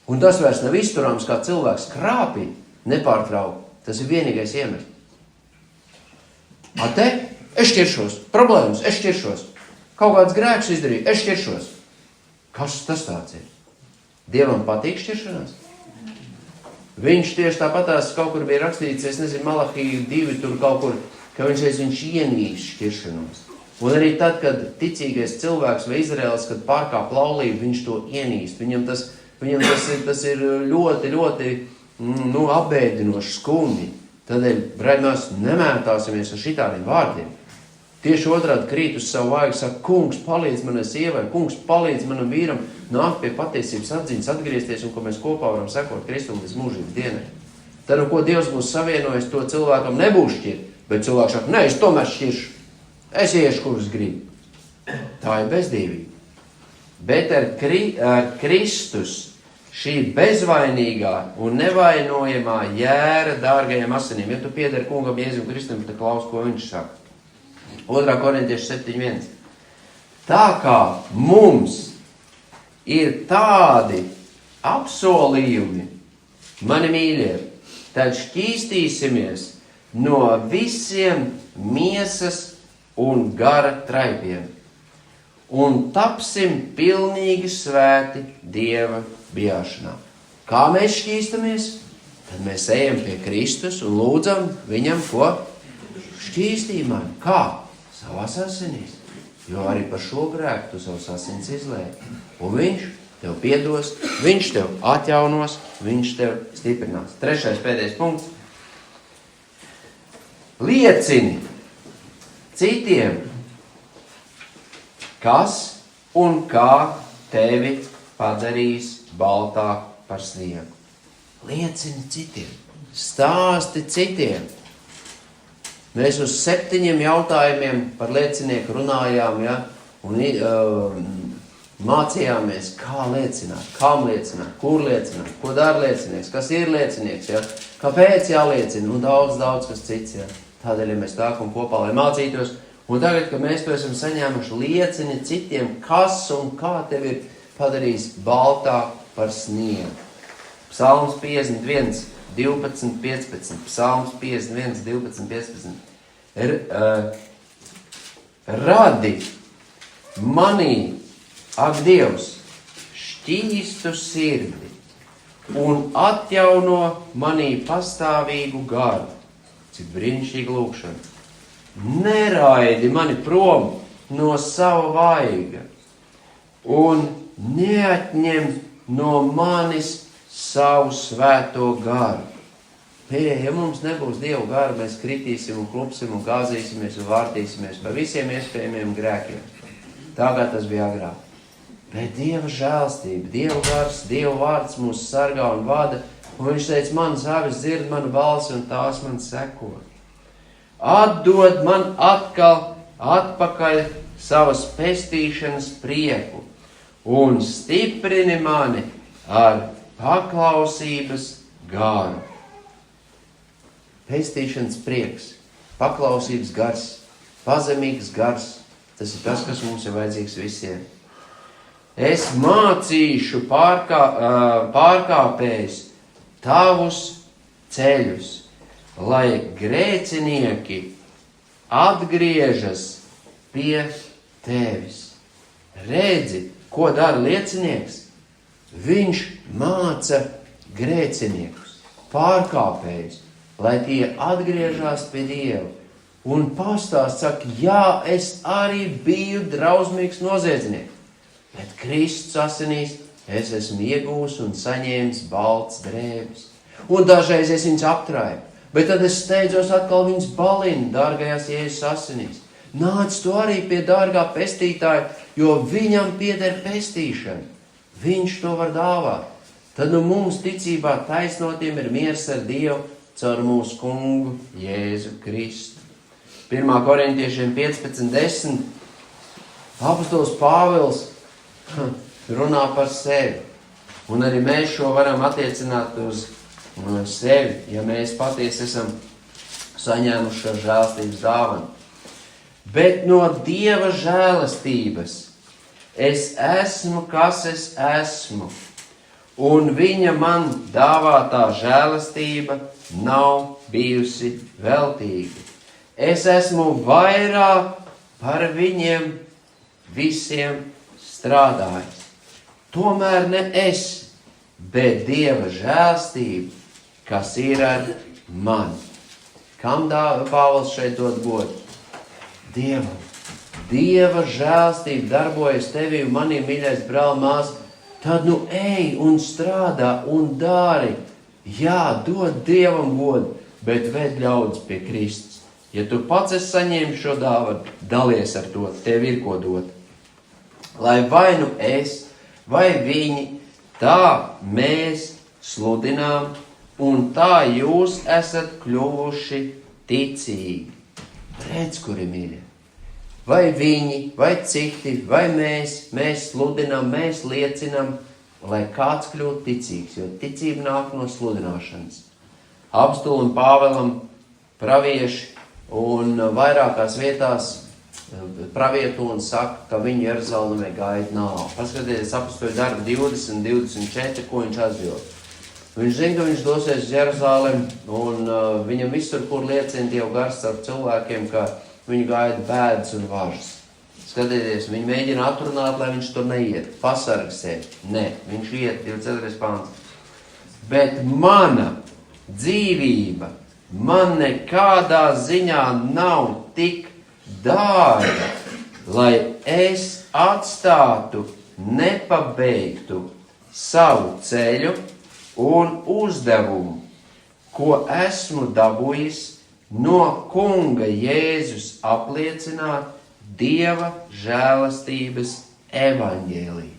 un tas vairs nav izturāms kā cilvēks krāpī, nepārtraukt, tas ir vienīgais iemesls. A te, es šķiršos, problēmas, es šķiršos. Kaut kāds grēks izdarīju, es šķiršos. Kas tas tāds ir? Dievam patīk šķiršanās? Viņš tieši tāpatās kaut kur bija rakstīts, es nezinu, Malahija 2 tur kaut kur, ka viņš ienīst šķiršanos. Un arī tad, kad ticīgais cilvēks vai Izraels, kad pārkāp laulību, viņš to ienīst. Viņam tas ir ļoti, apbēdinoši skumji. Tādēļ, brēdinās, nemētāsimies ar šitādiem vārdiem. Tieši otrādi krīt uz savu vāju, saka, kungs, palīdz manai sievai, kungs, palīdz manam vīram nākt pie patiesības atziņas, atgriezties, un ko mēs kopā varam sekot Kristum līdz mūžības dienai. Tad, ko Dievs mūs savienojas, to cilvēkam nebūs šķirt, bet cilvēks saka, ne, es tomēr šķiršu. Es iešu, kur es gribu. Tā ir bezdīvība. Bet ar Kristus šī bezvainīgā un nevainojamā jēra dārgajiem asinīm. Ja tu piedari kungam Jēzum Kristum, tad klaus, ko viņš saka. 2. Korintiešu 7.1. Tā kā mums ir tādi apsolījumi, mani mīļie, tad šķīstīsimies no visiem miesas un gara traipiem un tapsim pilnīgi svēti Dieva bijāšanā. Kā mēs šķīstamies? Tad mēs ejam pie Kristus un lūdzam viņam, ko? Šķīstī mani. Kā? Savās asinīs. Jo arī par šo grēku tu savus asins izlēji. Un viņš tev piedos, viņš tev atjaunos, viņš tev stiprinās. 3. pēdējais punkts. Liecini citiem, kas un kā tevi padarīs baltāk par sniegu. Liecini citiem, stāsti citiem. Mēs uz 7 jautājumiem par liecinieku runājām, ja, un mācījāmies, kā liecināt, kam liecināt, kur liecināt, ko dara liecinieks, kas ir liecinieks, ja, kāpēc jāliecina, un daudz kas cits. Ja. Tādēļ, ja mēs nākam kopā, lai mācītos, un tagad, kad mēs to esam saņēmuši, liecini citiem, kas un kā tevi ir padarījis baltāk par sniegu. Psalms 51, 12, 15. Psalms 51, 12, 15. Radi manī, ak Dievs, šķīstu sirdi un atjauno manī pastāvīgu garu. Cik brīnišķīga lūkšana. Neraidi mani prom no sava vaiga un neatņem no manis savu svēto garu. Ja mums nebūs Dieva gara, mēs kritīsim un klupsim un gāzīsimies un vārtīsimies par visiem iespējamiem grēkiem. Tā kā tas bija agrāk. Bet Dieva žēlstība, Dieva gars, Dieva vārds mūs sargā un vada, un viņš teica, manas avis dzird manu balsi un tās man seko. Atdod man atkal atpakaļ savas pestīšanas prieku un stiprini mani ar paklausības garu. Pestīšanas prieks, paklausības gars, pazemīgs gars, tas ir tas, kas mums ir vajadzīgs visiem. Es mācīšu pārkāpējus tavus ceļus, lai grēcinieki atgriežas pie tevis. Redzi, ko dara liecinieks? Viņš māca grēciniekus, pārkāpējus, lai tie atgriežas pie Dieva. Un pastāst, saka, jā, es arī biju drausmīgs noziedznieks, bet Kristus asinīs es esmu iegūs un saņēmis balts drēbes. Un dažreiz es viņus aptrāju, bet tad es steidzos atkal viņus balinu, dārgajās Jēzus asinīs. Nāc tu arī pie dārgā pestītāja, jo viņam pieder pestīšana. Viņš to var dāvāt. Tad mums ticībā taisnotiem ir miers ar Dievu caur mūsu kungu Jēzu Kristu. 1. Korintiešiem 15:10 apostols Pāvils runā par sevi. Un arī mēs šo varam attiecināt uz sevi, ja mēs patiesi esam saņēmuši šo žēlastības dāvanu. Bet no Dieva žēlastības es esmu, kas es esmu, un viņa man dāvātā žēlastība nav bijusi veltīga. Es esmu vairāk par viņiem visiem strādājis. Tomēr ne es, bet Dieva žēlastība, kas ir ar mani. Kam Pāvils šeit dod godu? Dievam. Dieva žēlastība darbojas tevī un manī, mīļais brāl, mās, tad nu ej un strādā un dari. Jā, dod Dievam godu, bet ved ļaudis pie Kristus. Ja tu pats esi saņēmis šo dāvanu, dalies ar to, tev ir ko dot. Lai vai nu es, vai viņi, tā mēs sludinām, un tā jūs esat kļuvuši ticīgi. Redz, kuri mīļie. Vai viņi, vai citi, vai mēs sludinām, mēs liecinām, lai kāds kļūtu ticīgs, jo ticība nāk no sludināšanas. Apostolam Pāvēlam pravieši un vairākās vietās pravieto un saka, ka viņi Jeruzalemē gaida nāvi. Paskatieties apostoļu darbu 20, 24, ko viņš atbild. Viņš zina, ka viņš dosies uz Jeruzalemi, un viņam visur, kur liecina Dieva gars ar cilvēkiem, ka viņu gaida bēdas un važas. Skatieties, viņi mēģina atrunāt, lai viņš tur neiet. Pasargi sevi. Nē, viņš iet, 24. pants. Bet mana dzīvība man nekādā ziņā nav tik dārga, lai es atstātu nepabeigtu savu ceļu un uzdevumu, ko esmu dabūjis no kunga Jēzus apliecināt Dieva žēlastības evaņģēliju.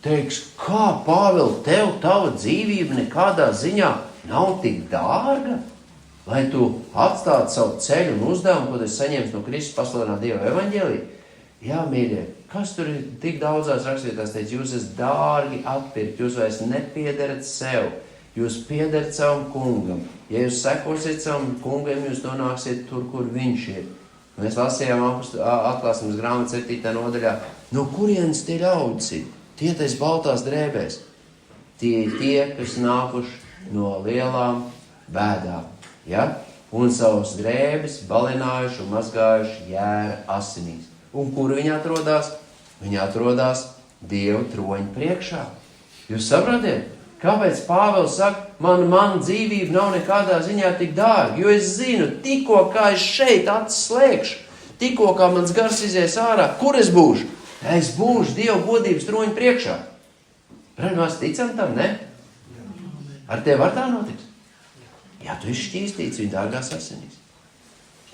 Teiks, kā Pāvēl, tev tava dzīvība nekādā ziņā nav tik dārga, lai tu atstātu savu ceļu un uzdevumu, ko tu saņemsi no Kristus pasludināt Dieva evaņģēliju? Jā, mīļie, kas tur ir tik daudzās rakstvietās teica, jūs esat dārgi atpirkt, jūs vairs nepiederat sev, jūs piederat savam kungam. Ja jūs sekosiet savam kungam, jūs nonāksiet tur, kur viņš ir. Mēs lasījām atklāsmes grāmatas 7. nodaļā, no kurienes tie ļaudis ir? Tie tais baltās drēbēs. Tie ir tie, kas nākuši no lielām bēdām. Ja? Un savus drēbes balinājuši un mazgājuši jēra asinīs. Un kur viņi atrodās? Viņi atrodās Dieva troņa priekšā. Jūs saprotiet? Kāpēc Pāvils saka, man dzīvība nav nekādā ziņā tik dārga? Jo es zinu, tikko kā es šeit acis slēgšu, tikko kā mans gars izies ārā, kur es būšu? Es būšu Dieva godības troņa priekšā. Mēs ticam tam, ne? Ar tevi var tā notikt? Jā, tu esi šķīstīts viņa dārgās asinīs.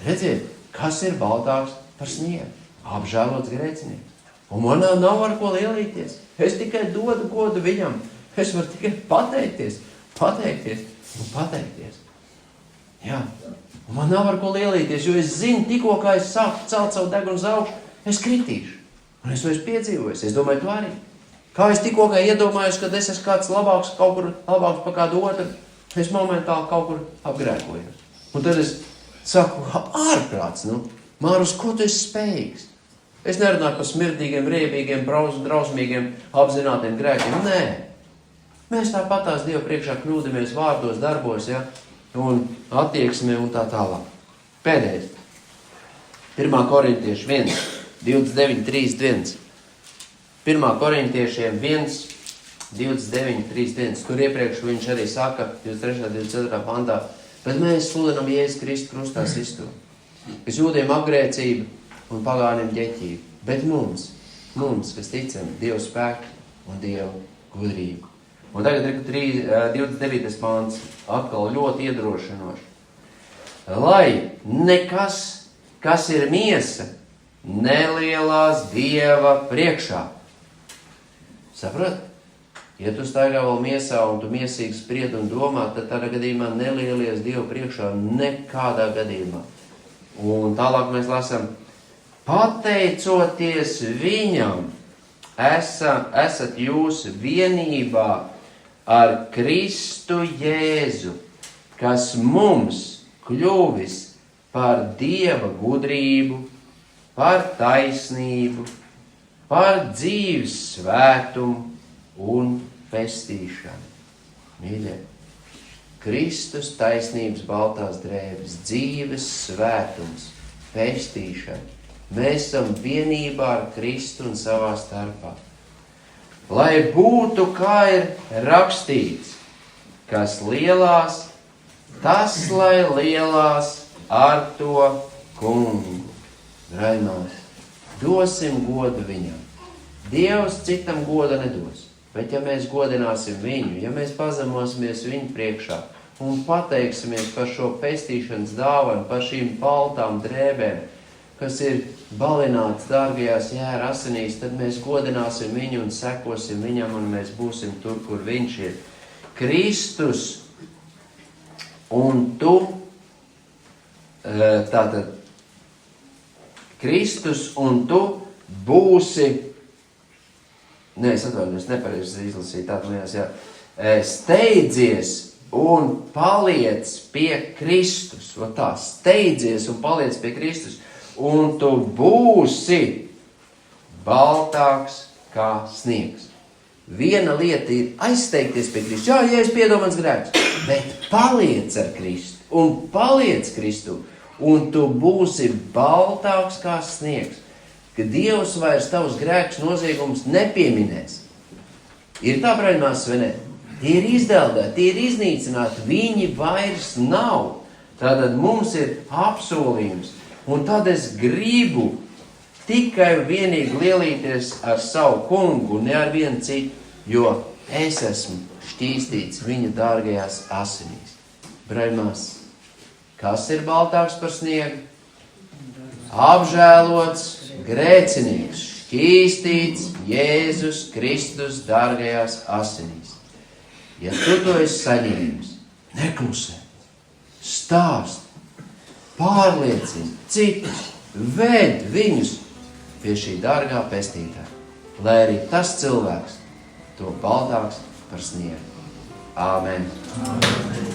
Redziet, kas ir baltāks par sniegu? Apžēlots grēcinieks. Un man nav ar ko lielīties. Es tikai dodu godu viņam. Es varu tikai pateikties. Jā. Un man nav ar ko lielīties, jo es zinu, tikko kā es sāku celt savu degunu uz augšu, es kritīšu. Un es to esmu piedzīvojis. Es domāju, tu arī. Kā es tikko kā iedomājos, kad es esmu kāds labāks, kaut kur labāks par kādu otru, es momentāli kaut kur apgrēkojos. Un tad es saku, ārprāts, Mārus, ko tu esi spējīgs? Es nerunāju par smirdīgiem, riebīgiem, drausmīgiem, apzinātiem grēkiem. Nē. Mēs tāpatās Dievu priekšā kļūdamies vārdos, darbos, un attieksmē un tā tālāk. Pēdējais. 1. Korintieši 1, 29, 31. 1. Korintiešiem 1, 29, 31. Tur iepriekš viņš arī saka, 23. 24. pantā, bet mēs sludinam Jēzus Kristu krustā sisto, kas jūdiem apgrēcība un pagāniem ģeķība, bet mums, kas ticam Dievu spēku un Dievu gudrību. Un tagad ir 29. pants, atkal ļoti iedrošinoši. Lai nekas, kas ir miesa, nelielās Dieva priekšā. Saprot? Ja tu staigā vēl miesā un tu miesīgi spried un domā, tad tādā gadījumā nelielies Dievu priekšā nekādā gadījumā. Un tālāk mēs lasām, pateicoties viņam, esat jūs vienībā ar Kristu Jēzu, kas mums kļuvis par Dieva gudrību, par taisnību, par dzīves svētumu un pestīšanu. Mīļie, Kristus taisnības baltās drēbes, dzīves svētums, pestīšana. Mēs esam vienībā ar Kristu un savā starpā. Lai būtu, kā ir rakstīts, kas lielās, tas lai lielās ar to kungu. Raimās, dosim godu viņam. Dievs citam goda nedos, bet ja mēs godināsim viņu, ja mēs pazemosimies viņu priekšā un pateiksimies par šo pestīšanas dāvanu, par šīm baltām drēbēm, kas ir balināts dārgajās jēra asinīs, tad mēs godināsim viņu un sekosim viņam, un mēs būsim tur, kur viņš ir. Kristus un tu, tātad, Kristus un tu būsi, es atvainojos, nepareizi izlasīju, steidzies un paliec pie Kristus, steidzies un paliec pie Kristus, un tu būsi baltāks kā sniegs. Viena lieta ir aizsteigties pie Kristus. Jā, es piedodu mans grēks, bet paliec ar Kristu un paliec Kristu, un tu būsi baltāks kā sniegs, ka Dievs vairs tavus grēkus noziegums nepieminēs. Ir tā brainās, vai ne? Tie ir izdeldēti, tie ir iznīcināti, viņi vairs nav. Tātad mums ir apsolījums. Un tad es gribu tikai vienīgi lielīties ar savu kungu, ne ar vienu citu, jo es esmu šķīstīts viņa dārgajās asinīs. Braimās, kas ir baltāks par sniegu? Apžēlots grēcinieks, šķīstīts Jēzus Kristus dārgajās asinīs. Ja tu to esi saņēmis, neklusē, stāst, pārliecini citus, ved viņus pie šī dārgā pestītāja, lai arī tas cilvēks to baltāks par sniegu. Āmen. Āmen.